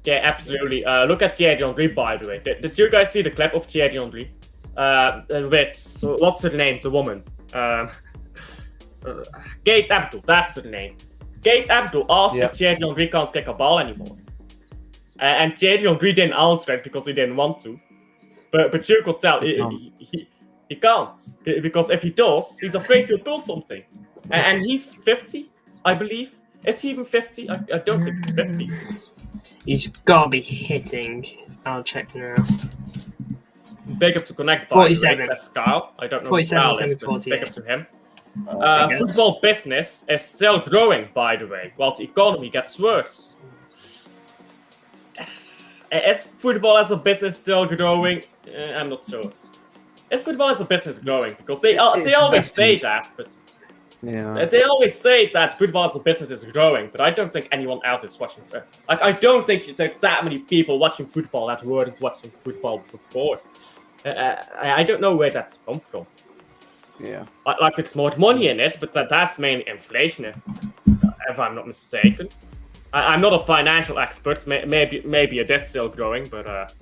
Yeah, absolutely. Look at Thierry Henry, by the way. Did you guys see the clip of Thierry Henry? With, what's her name, the woman? Kate Abdul, that's her name. Kate Abdul asked if Thierry Henry can't kick a ball anymore. And Thierry Henry didn't answer it because he didn't want to. But you could tell he can't. Because if he does, he's afraid he'll do something. And he's 50, I believe. Is he even 50? I don't think he's 50. He's got to be hitting. I'll check now. Big up to Connect, by 47. the way, says Kyle. I don't know 47, who Kyle is, but big up to him. Okay. Football business is still growing, by the way, while the economy gets worse. Is football as a business still growing? I'm not sure. Is football as a business growing? Because they always say that, but they always say that football as a business is growing, but I don't think anyone else is watching. Like, I don't think there's that many people watching football that weren't watching football before. I don't know where that's come from. Yeah. Like, there's more money in it, but that's mainly inflation, if I'm not mistaken. I'm not a financial expert. Maybe it is still growing, but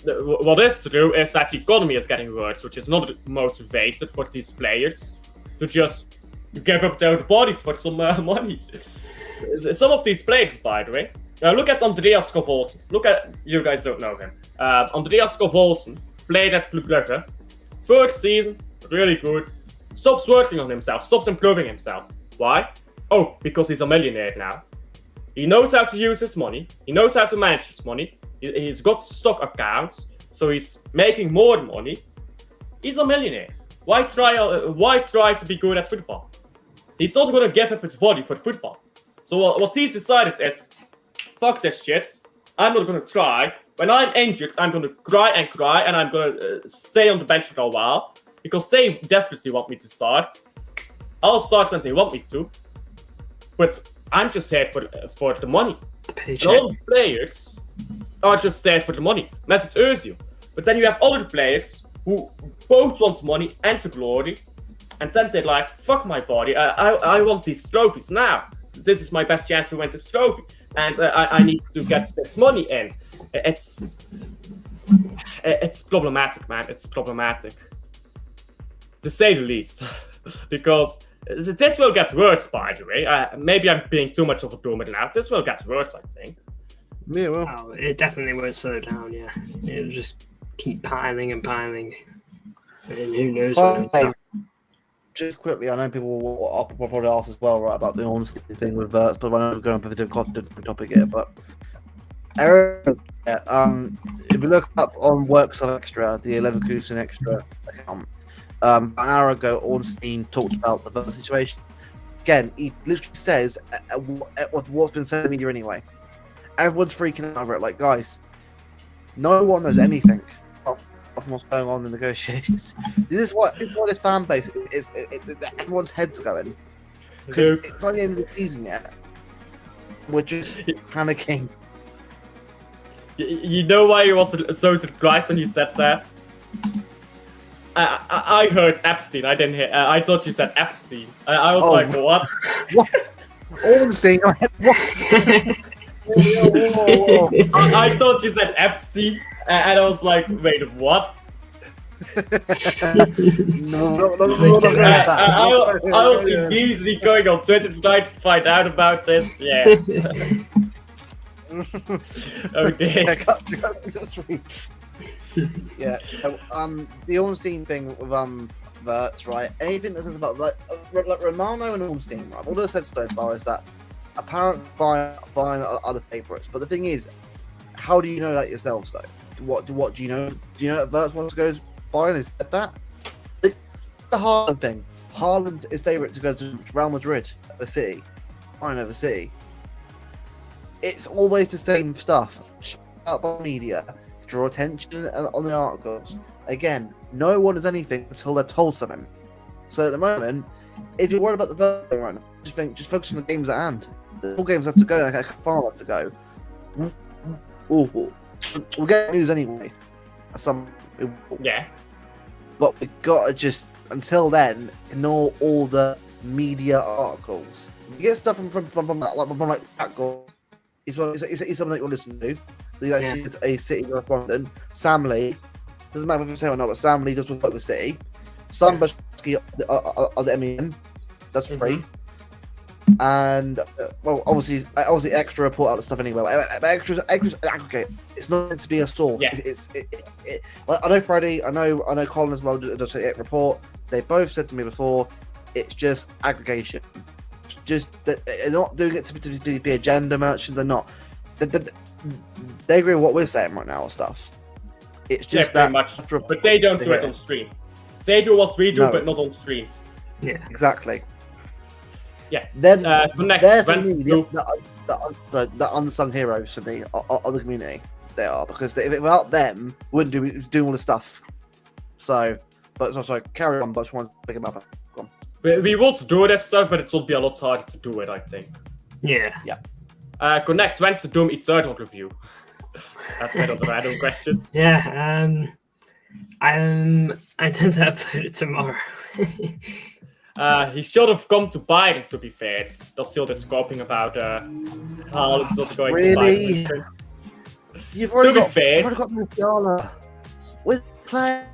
what is true is that the economy is getting worse, which is not motivated for these players to just give up their bodies for some money. Some of these players, by the way, look at Andreas Skov. Look at, you guys don't know him. Andreas Skov played at Club Brugge. First season, really good. Stops working on himself, stops improving himself. Why? Oh, because he's a millionaire now. He knows how to use his money. He knows how to manage his money. He's got stock accounts. so he's making more money. He's a millionaire. Why try to be good at football? He's not gonna give up his body for football. So what he's decided is, fuck this shit. I'm not gonna try. When I'm injured, I'm gonna cry, and I'm gonna stay on the bench for a while because they desperately want me to start. I'll start when they want me to, but I'm just here for the money. A lot of players are just there for the money. That's it, Özil. But then you have other players who both want money and the glory, and then they're like, fuck my body, I want these trophies now. This is my best chance to win this trophy, and I need to get this money in. It's problematic, man. It's problematic, to say the least. Because this will get worse, by the way. Maybe I'm being too much of a boomer now. This will get worse, I think. Yeah, well. Oh, it definitely won't slow down, yeah. It'll just keep piling and piling. And who knows when just quickly, I know people will probably ask as well, right, about the honesty thing with Wirtz, but I know we're going to do a different topic here. But if you look up on Works of Extra, the Leverkusen Extra account, an hour ago, Ornstein talked about the Wirtz situation. Again, he literally says what's been said in the media anyway. Everyone's freaking out over it. Like, guys, no one knows anything of what's going on in the negotiations. This is what this fan base is. Everyone's heads going because it's not the end of the season yet. We're just panicking. You know why I was so surprised when you said that? I heard Epstein. I didn't hear. I thought you said Epstein. I was like, what? What? Ornstein? What? I thought you said Epstein, and I was like, wait, what? No, I was immediately going on Twitter trying to find out about this. Yeah. Oh dear. Yeah. The Ornstein thing with Wirtz, right? Anything that says about like Romano and Ornstein, right? All they've said so far is that apparently buying other favourites. But the thing is, how do you know that yourselves though? What do you know? Do you know that Wirtz wants to go Bayern? Is that? It's the Haaland thing. Haaland is favourite to go to Real Madrid over City. Bayern over City. It's always the same stuff. Shout out by media to draw attention on the articles. Again, no one does anything until they're told something. So at the moment, if you're worried about the thing right now, just focus on the games at hand. The full games have to go, like far have to go. Awful. We'll get news anyway. Yeah. But we gotta just until then ignore all the media articles. You get stuff from like that guy. He's something that you'll listen to. He's actually a City correspondent. Sam Lee. Doesn't matter if you say or not, but Sam Lee does work with City. Sam Bashki of the MEN. That's free. And well, obviously, extra report out the stuff anyway. Extras aggregate. It's not meant to be a source. Yeah. I know Freddie. I know Colin as well does a report. They both said to me before, it's just aggregation. Just they're not doing it to be agenda merchant. They're not. They agree with what we're saying right now. Stuff. It's just that much. But they don't do it on stream. They do what we do, but not on stream. Yeah. Exactly. Yeah. They're for me, the unsung heroes for me of the community. They are, because without them, we wouldn't be doing all this stuff. So, sorry, carry on. But I just want to pick them up. Go on. We will do that stuff, but it will be a lot harder to do it, I think. Yeah. Connect. When's the Doom Eternal review? That's a bit of a random question. Yeah. I tend to upload it tomorrow. He should have come to Bayern, to be fair. There's still this scoping about Haaland's not going to Bayern. You've already got Musiala. With play.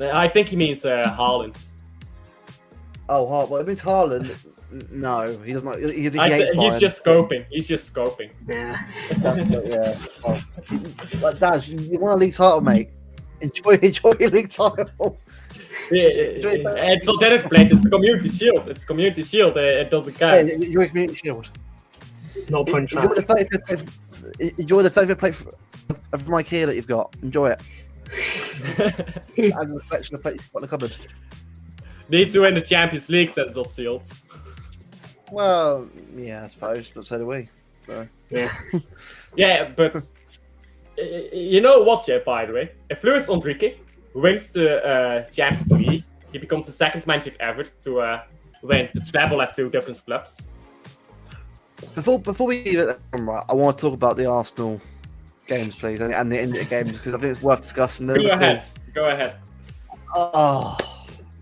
I think he means Haaland. Oh, well, it means Haaland. No, he doesn't. He's just scoping. He's just scoping. Yeah. Like, Daz, you want a league title, mate? Enjoy your league title. It's not that it plays. It's the Community Shield. It's Community Shield. It doesn't count. Yeah, enjoy Community Shield. No punch. Enjoy the 35th plate from IKEA that you've got. Enjoy it. And the collection of plates you've got in the cupboard. Need to win the Champions League, says the Sealed. Well, yeah, I suppose, but so do we. So. Yeah. Yeah, but you know what, yeah, by the way? If Luis Enrique wins the Champions League, he becomes the second manager ever to win the treble at 2 different clubs. Before we leave it, right, I want to talk about the Arsenal games, please, and the India games, because I think it's worth discussing them. Go ahead. Oh,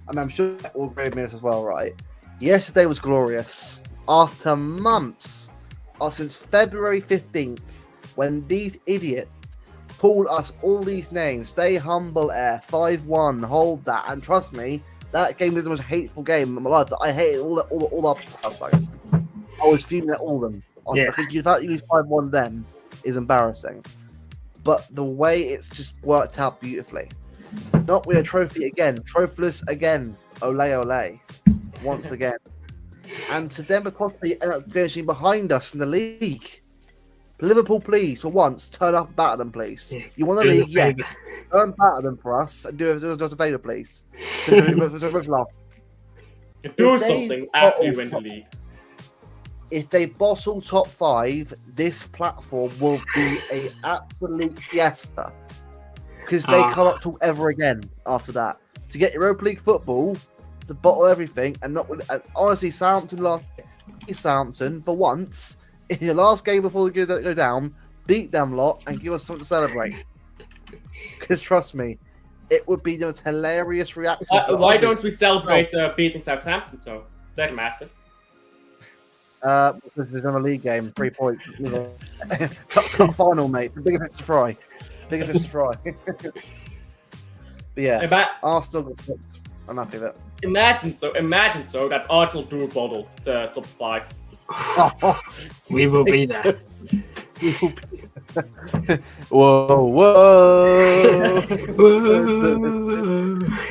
and I'm sure that will agree with me as well, right? Yesterday was glorious. After months, since February 15th, when these idiots pulled us all these names, Stay Humble Air, 5-1, hold that, and trust me, that game was the most hateful game in my life. I hated all our I was fuming at all of them. I think the fact you lose 5-1 then is embarrassing. But the way it's just worked out beautifully. Not with a trophy again. Trophyless again. Ole ole. Once again. And to them possibly end up finishing behind us in the league. Liverpool, please, for once, turn up and batter them, please. Yeah. You want the league? Yeah. Turn batter them for us and do us a favour, please. Do something after you win the league. If they bottle top 5, this platform will be an absolute fiesta. Because they cannot talk ever again after that. To get Europa League football, to bottle everything, and not honestly, Southampton, for once, in your last game before they go down, beat them lot and give us something to celebrate. Because trust me, it would be the most hilarious reaction. Why don't we celebrate beating Southampton, though? That's massive. Because there's another league game, 3 points. Cup final, mate. Bigger fish to fry. But yeah, Arsenal. I'm happy with it. Imagine so that Arsenal do bottle the top 5. We will be there. Whoa.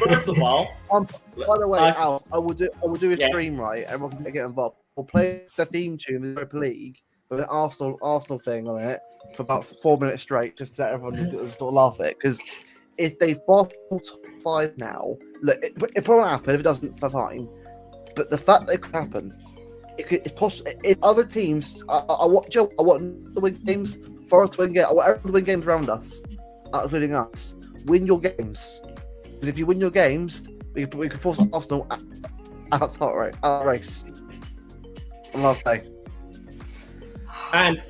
First of all, by the way, Al, I will do a stream, right? Everyone can get involved. We'll play the theme tune of the Europa League with an Arsenal thing on it for about 4 minutes straight, just so everyone just sort of laugh at it. Because if they bottle top 5 now, look, it probably won't happen. If it doesn't, fine. But the fact that it could happen, it's possible. If other teams, I want to win games. Forest to win games. I want everyone to win games around us, including us. Win your games, because if you win your games, we can force Arsenal out of race. On last day. And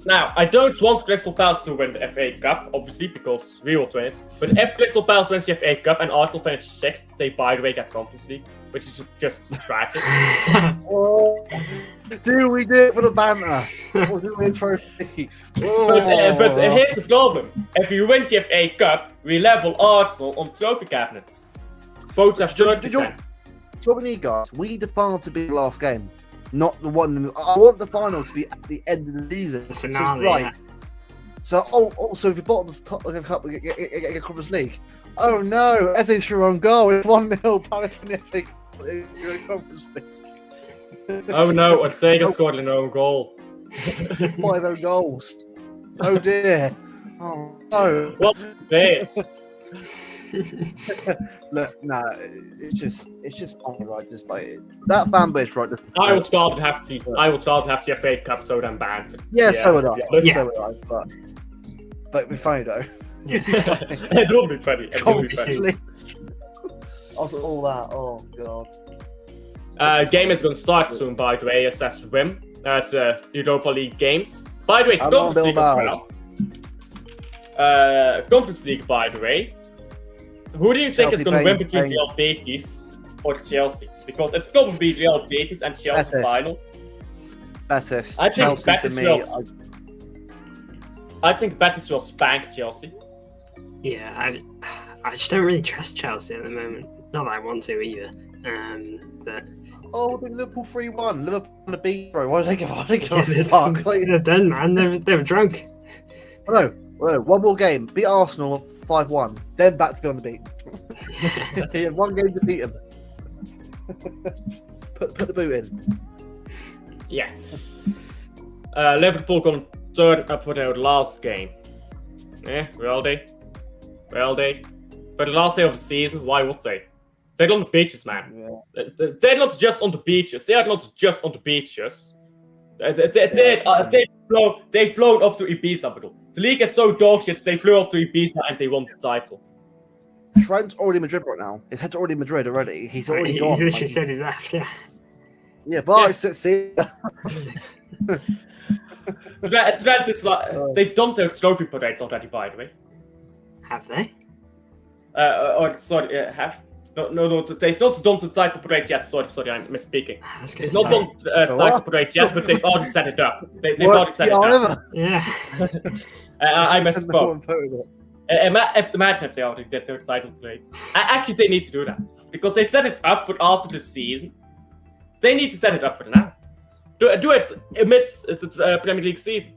now, I don't want Crystal Palace to win the FA Cup, obviously, because we will win it. But if Crystal Palace wins the FA Cup and Arsenal finish 6th, they by the way get Conference League, which is just tragic. Do we do it for the banter? Or do we win trophy? But here's the problem. If you win the FA Cup, we level Arsenal on trophy cabinets. Both have 30%. What we need, guys, we need the final to be the last game. Not the one. I want the final to be at the end of the season. The finale, right. Yeah. So, also, if you bottom the top of the cup, get Conference League. Oh no, as it's your own goal. It's 1-0 Palace for the FA Conference League. Oh no, Ortega scored an own goal. 5 own goals. Oh dear. Oh no. What this? Look, no, it's just funny, right? Just like that fan base, right? I would rather have the FA Cup so than banned. Yeah, so would I. Yeah. So would I. But it'd be funny though. Yeah. It will be funny. After all that, oh god. Game is going to start soon, by the way. It says Wim at the Europa League games. By the way, it's Conference League as well. Conference League, by the way. Who do you think is going to win between Real Betis or Chelsea? Because it's probably Real Betis and Chelsea final. Betis. I think Chelsea Betis for me. will. I think Betis will spank Chelsea. Yeah, I just don't really trust Chelsea at the moment. Not that I want to either. But the Liverpool 3-1. Liverpool on the beat, bro. Why did they give a fuck? They're done, man. They were drunk. No, one more game. Beat Arsenal 5-1. Then back to be on the beat. He had one game to beat him. Put the boot in. Yeah. Liverpool going to turn up for their last game. Yeah, will they? Well, for the last day of the season, why would they? They're on the beaches, man. Yeah. They're not just on the beaches. They are not just on the beaches. They've flown off to Ibiza, bro. The league is so dog shit, they flew off to Ibiza and they won the title. Trent's already in Madrid right now. His head's already in Madrid already. He's already gone. He's literally said he's left, yeah. Yeah, bye, see ya. Trent is like, they've done their trophy parades already, by the way. Have they? Have? No, they've not done the title parade yet. Sorry, I'm misspeaking. They've not done the title parade yet, but they've already set it up. They've already set it up. Yeah. I misspoke. Imagine if they already did their title parades. Actually, they need to do that. Because they've set it up for after the season. They need to set it up for now. Do it amidst the Premier League season.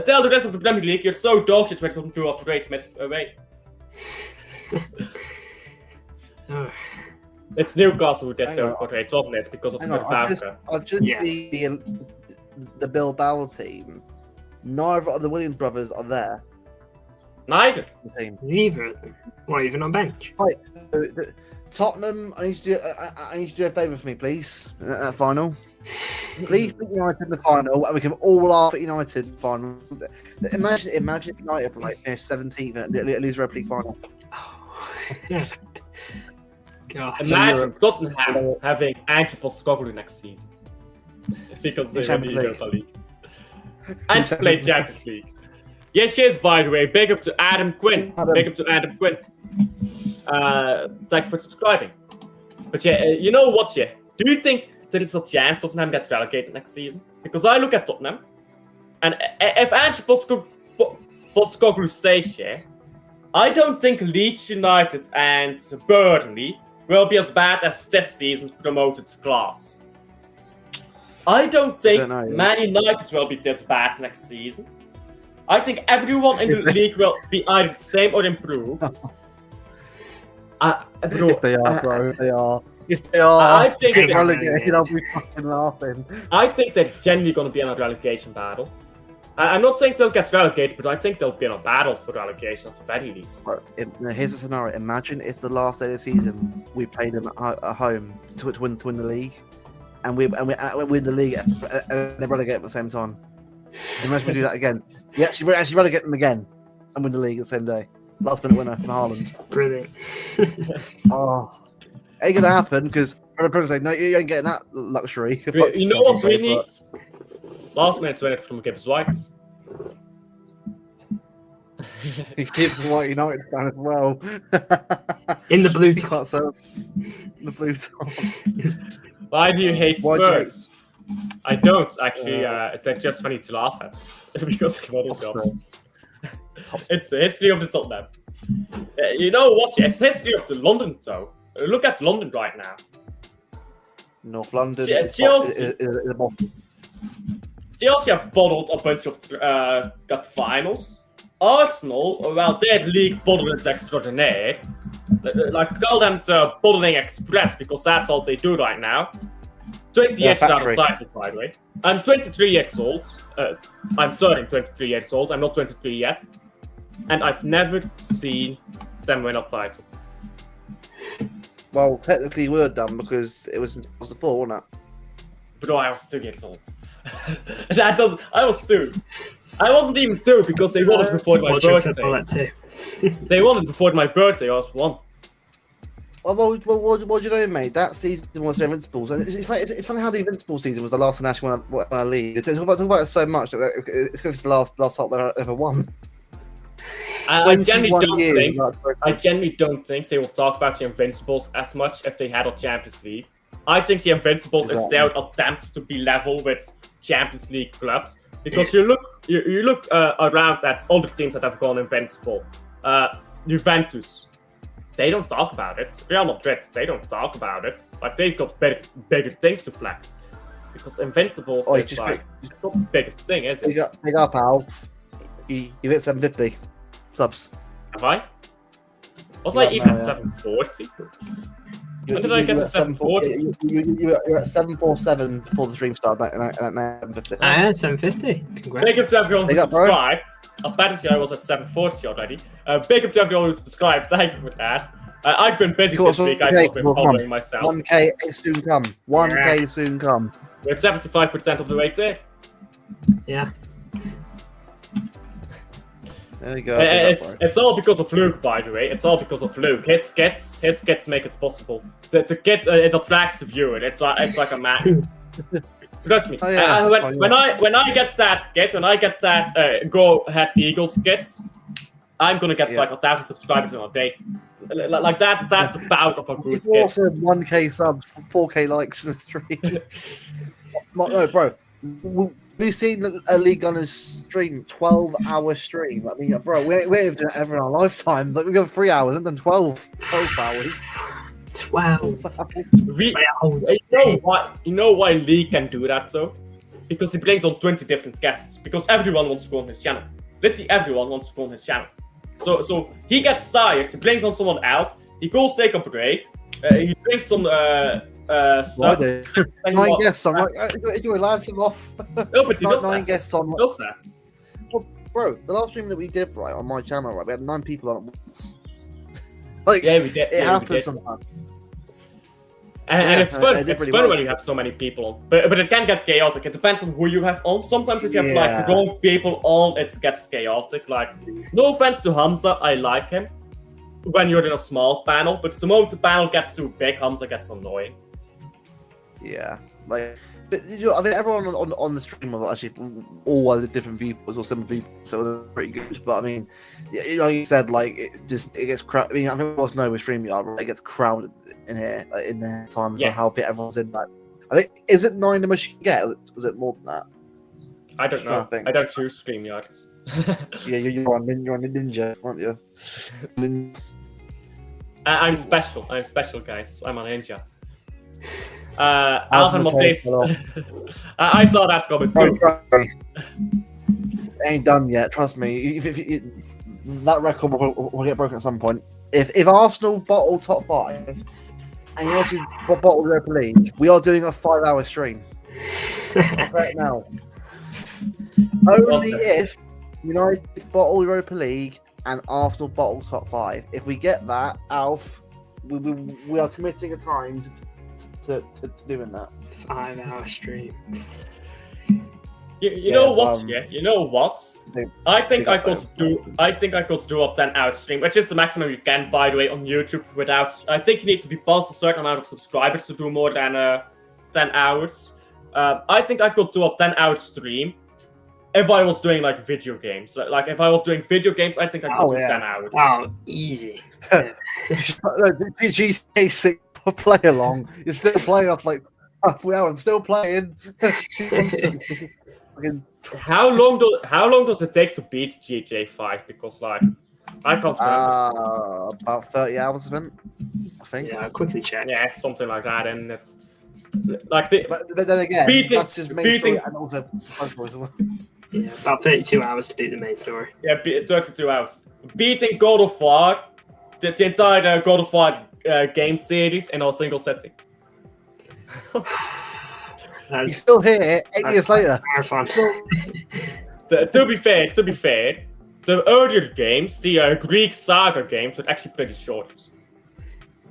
Tell the rest of the Premier League you're so dog shit when it comes to a parade away. It's Newcastle who did their parade, wasn't it? Because of the I've just seen the Bilbao team. Neither of the Williams brothers are there. Neither. Neither of them. What, even on bench? Right. So, Tottenham, I need to do a favour for me, please. In that final. Please beat United in the final, and we can all laugh at United final. Imagine if United were like 17th and lose Europa League final. God. Imagine Tottenham having Ange Postecoglou next season because they won the Europa League. And played Champions League. Yes, by the way. Big up to Adam Quinn. Thank you for subscribing. But you know what? Do you think there is a chance Tottenham gets relegated next season? Because I look at Tottenham, and if Ange Postecoglou stays here, I don't think Leeds United and Burnley will be as bad as this season's promoted class. I don't think Man United will be this bad next season. I think everyone in the league will be either the same or improve. If they are, bro, if they are. If they are, I think relegated, I'll be fucking laughing. I think they're genuinely going to be in a relegation battle. I'm not saying they'll get relegated, but I think they'll be in a battle for relegation at the very least. Here's a scenario. Imagine if the last day of the season we played them at home to win the league, and we win the league and they relegate at the same time. Imagine we do that again. We actually relegate them again and win the league the same day. Last minute winner from Haaland. Brilliant. Ain't gonna happen because say no, you ain't getting that luxury. You know what we need? Last minute winner from Gibbs White. He gives White United fan as well. In the blue top. The blue top. Why do you hate Spurs? I don't actually. They're just funny to laugh at because of other jobs. It's the history of the Tottenham. You know what? It's history of the London though. Look at London right now. North London. Chelsea have bottled a bunch of cup finals. Arsenal, well, they're league bottlers extraordinaire. Like, call them the bottling express because that's all they do right now. 20 years without a title, by the way. I'm 23 years old. I'm turning 23 years old. I'm not 23 yet. And I've never seen them win a title. Well, technically you were done because it was in 2004, wasn't it? Bro, I was 2 years old. I was 2. I wasn't even 2 because they won it before my birthday. They won it before my birthday. I was 1. Well, what do you know, mate? That season was the Invincibles. And it's funny how the Invincible season was the last national league. Talk about it so much that it's because it's the last top they ever won. I genuinely don't think they will talk about the Invincibles as much if they had a Champions League. I think the Invincibles is their attempt to be level with Champions League clubs. Because you look around at all the teams that have gone invincible. Juventus, they don't talk about it. Real Madrid, they don't talk about it. Like, they've got bigger things to flex. Because Invincibles is like, it's not the biggest thing, is it? Big up, Al. You hit 750 subs. Have I? Was I even at 740? When did I get to 740? You're at 747 before the stream started. At 750. I had 750. Congrats. Big up to everyone who Big up, bro. subscribed. Apparently, I was at 740 already. Big up to everyone who subscribed. Thank you for that. I've been busy this week. I've been following myself. 1K is soon come. 1K is soon come. We're at 75% of the way there. Yeah. There we go. It's all because of Luke, by the way. It's all because of Luke. His skits make it possible. To get it attracts the viewer. It's like a magnet. Trust me. Oh, yeah. When I get that Go Ahead Eagles skits, I'm gonna get like 1,000 subscribers in a day. Like that's about of a good skit. Also 1K subs, 4K likes in the stream. No, bro. We've seen a League Gunners stream, 12-hour stream. I mean, bro, we ain't done it ever in our lifetime. Like, we've got 3 hours and then 12 hours. 12. You know why Lee can do that though? Because he brings on 20 different guests. Because everyone wants to go on his channel. Literally everyone wants to go on his channel. So he gets tired. He brings on someone else. He goes take a break. He brings some stuff. 9 guests on. Enjoy, lads, him off. No, but he does 9 that. guests on. He does that. Well, bro, the last stream that we did right on my channel, right, we had 9 people on at once. Like, yeah, we did. It happens sometimes. And it's fun. It's really fun well. when you have so many people on. But it can get chaotic. It depends on who you have on. Sometimes if you have like the wrong people on, it gets chaotic. Like, no offense to Hamza, I like him when you're in a small panel. But the moment the panel gets too big, Hamza gets annoying. Yeah, like, but you know, I mean, everyone on the stream was actually all the different viewpoints or similar viewpoints, so they're pretty good. But I mean, like you said, like it gets crowded. I mean, I think it was no with StreamYard, but it gets crowded in here in their times. Yeah. How bit everyone's in that. I think is it 9 the most you can get? Was it more than that? I don't know. I don't choose StreamYard. Yeah, you're on a ninja, aren't you? I'm special. I'm special, guys. I'm a ninja. Alvin Maltese. I saw that coming too. Ain't done yet. Trust me. If that record will get broken at some point. If Arsenal bottle top 5 and United bottle Europa League, we are doing a 5-hour stream right now. Only if United bottle Europa League and Arsenal bottle top 5. If we get that, Alf, we are committing a time to doing that 5-hour stream. You know what? You know what? I think I could do a 10-hour stream, which is the maximum you can, by the way, on YouTube. Without, I think you need to be past a certain amount of subscribers to do more than 10 hours. I think I could do a 10-hour stream if I was doing like video games. Like if I was doing video games, I think I could do 10 hours. Oh, easy. GTA 6 play along. You're still playing off like halfway out. I'm still playing. How long does it take to beat GTA 5? Because like I can't remember. About 30 hours, I think. Yeah, I'll quickly check. Yeah, it's something like that, and it's like but then again, that's just main story and also yeah, about 32 hours to beat the main story. Yeah, 32 hours. Beating God of War, the entire God of War game series in a single setting. He's still here 8 years later. To be fair, the earlier games, the Greek saga games, were actually pretty short.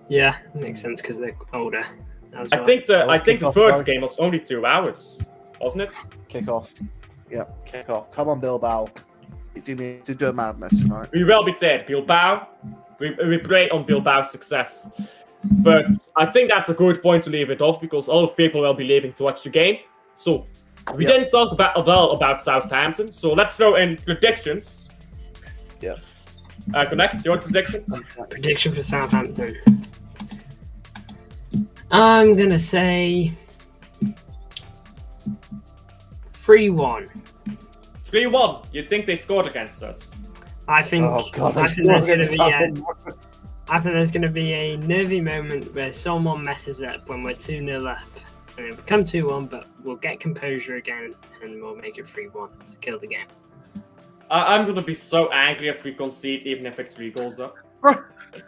Yeah, makes sense because they're older. I think the first game was only 2 hours, wasn't it? Kick off. Yep, kick off. Come on, Bilbao. Do a madness, right? We will be dead, Bilbao. We pray on Bilbao's success. But I think that's a good point to leave it off because a lot of people will be leaving to watch the game. So we didn't talk at all about Southampton. So let's throw in predictions. Yes. Connect, your prediction? Prediction for Southampton. I'm going to say 3-1. 3-1. You think they scored against us? I think there's going to be a nervy moment where someone messes up when we're 2-0 up. And it'll become 2-1, but we'll get composure again and we'll make it 3-1 to kill the game. I'm going to be so angry if we concede, even if it's 3 goals up.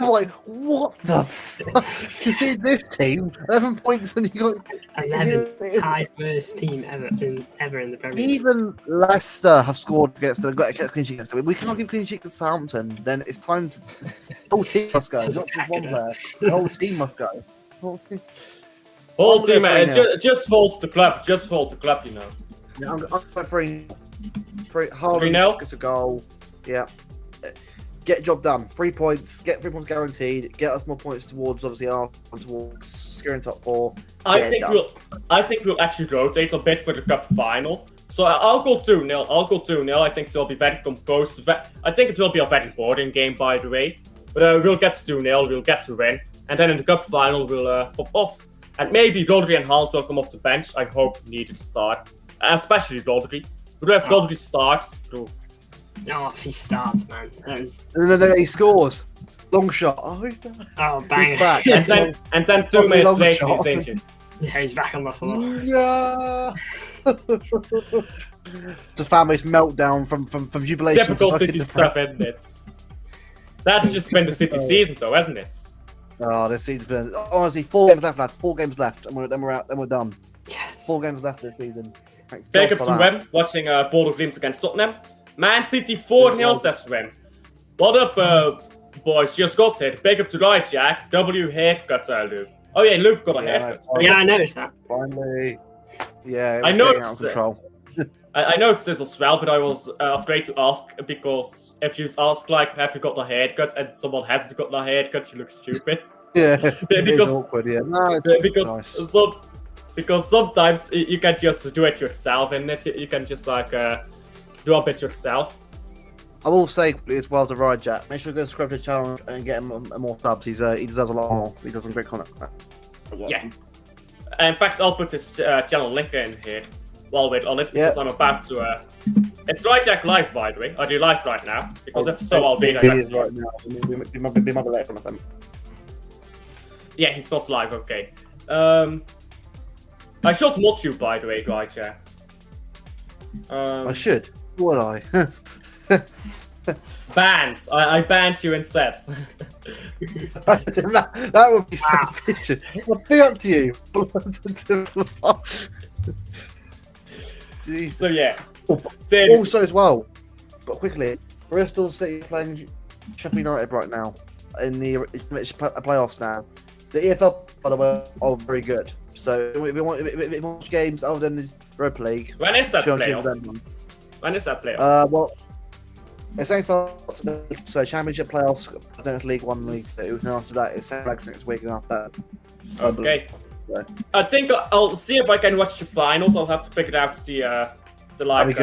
I'm like, what the fuck? You see this team, 11 points, and you got 11 tied worst team ever in the Premier League. even Leicester have scored against them, got a clean sheet against them. We cannot give clean sheet against Southampton. Then it's time to the whole team must go. Not just one player. The whole team must go. Whole team. Whole team, just fault the club. Just fault the club, you know. Yeah, I'm going 3. Haaland 3-0? gets a goal. Yeah. Get the job done. 3 points. Get 3 points guaranteed. Get us more points towards obviously Arsenal, towards securing top 4. I think we'll actually rotate a bit for the cup final. So I'll go 2-0. I'll go 2-0. I think it will be very composed. I think it will be a very boring game, by the way. But we'll get to 2-0. We'll get to win. And then in the cup final, we'll pop off. And maybe Rodri and Haaland will come off the bench. I hope needed to start. Especially Rodri. But if Rodri starts, bro. No, if he starts, man. No, he scores. Long shot. Oh, he's there. Oh, bang. He's back. and then 2 minutes later, he's injured. Yeah, he's back on the floor. Yeah. It's a family's meltdown from jubilation. Typical City stuff, isn't it? That's just been the City season, though, hasn't it? Oh, this season's been honestly 4 games left, lad. 4 games left, and then we're out. Then we're done. Yes. 4 games left this season. Big up to Wem, watching Bodo Glimt against Tottenham. Man City 4-0, says Wem. What up, boys? Just got it. Big up to right, Jack. W haircut, Luke. Oh yeah, Luke got a haircut. Yeah, I noticed that. Finally. Yeah, I noticed noticed out of control. I noticed this as well, but I was afraid to ask because if you ask like, "Have you got a haircut?" and someone hasn't got a haircut, you look stupid. Yeah, because it's awkward. Yeah, no, it's nice. Because sometimes you can just do it yourself, and you can just like do a bit yourself. I will say as well to Ride Jack, make sure you go subscribe to the channel and get him more subs. He deserves a lot more. He does some great content. Yeah. In fact, I'll put his channel link in here while we're on it because I'm about to. It's Right Jack live, by the way. Are you live right now? Because if so, I'll be there. He is right now. He might be later on them. Yeah, he's not live. Okay. I should mod you, by the way, Right Jack. I should. Would I? Banned. I banned you instead. that would be so efficient. I'll be up to you. Jeez. So yeah. Also as well, but quickly, Bristol City playing Sheffield United right now in the playoffs now. The EFL, by the way, are very good. So if you want games other than the Europa League, when is that playoff? When is that playoff? Well, it's saying for so Championship playoffs, then it's League 1, League 2, and after that it's next week, and after that. Okay. So. I think I'll see if I can watch the finals. I'll have to figure out the like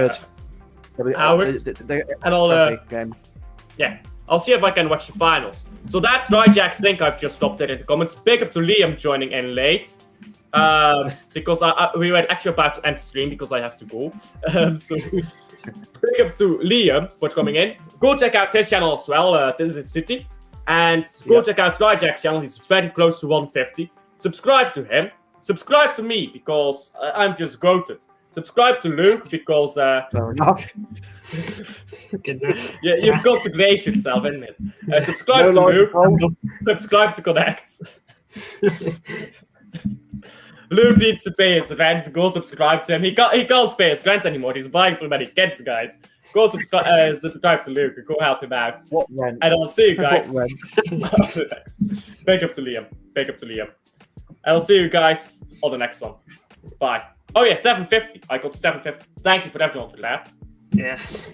hours and all game. Yeah, I'll see if I can watch the finals. So that's Right Jack's link. I've just dropped it in the comments. Big up to Liam joining in late. Because we were actually about to end stream because I have to go. So big up to Liam for coming in. Go check out his channel as well. This is City, and go check out Right Jack's channel. He's very close to 150. Subscribe to him. Subscribe to me because I'm just goated. Subscribe to Luke because fair enough. Yeah, you've got to grace yourself, isn't it? Subscribe to Luke. Subscribe to Connect. Luke needs to pay his rent. Go subscribe to him. He can't pay his rent anymore. He's buying too many kids, guys. Go subscribe to Luke and go help him out. What rent? And I'll see you guys. Big up to Liam. Big up to Liam. And I'll see you guys on the next one. Bye. Oh yeah, 750. I got to 750. Thank you for everyone for that. Yes.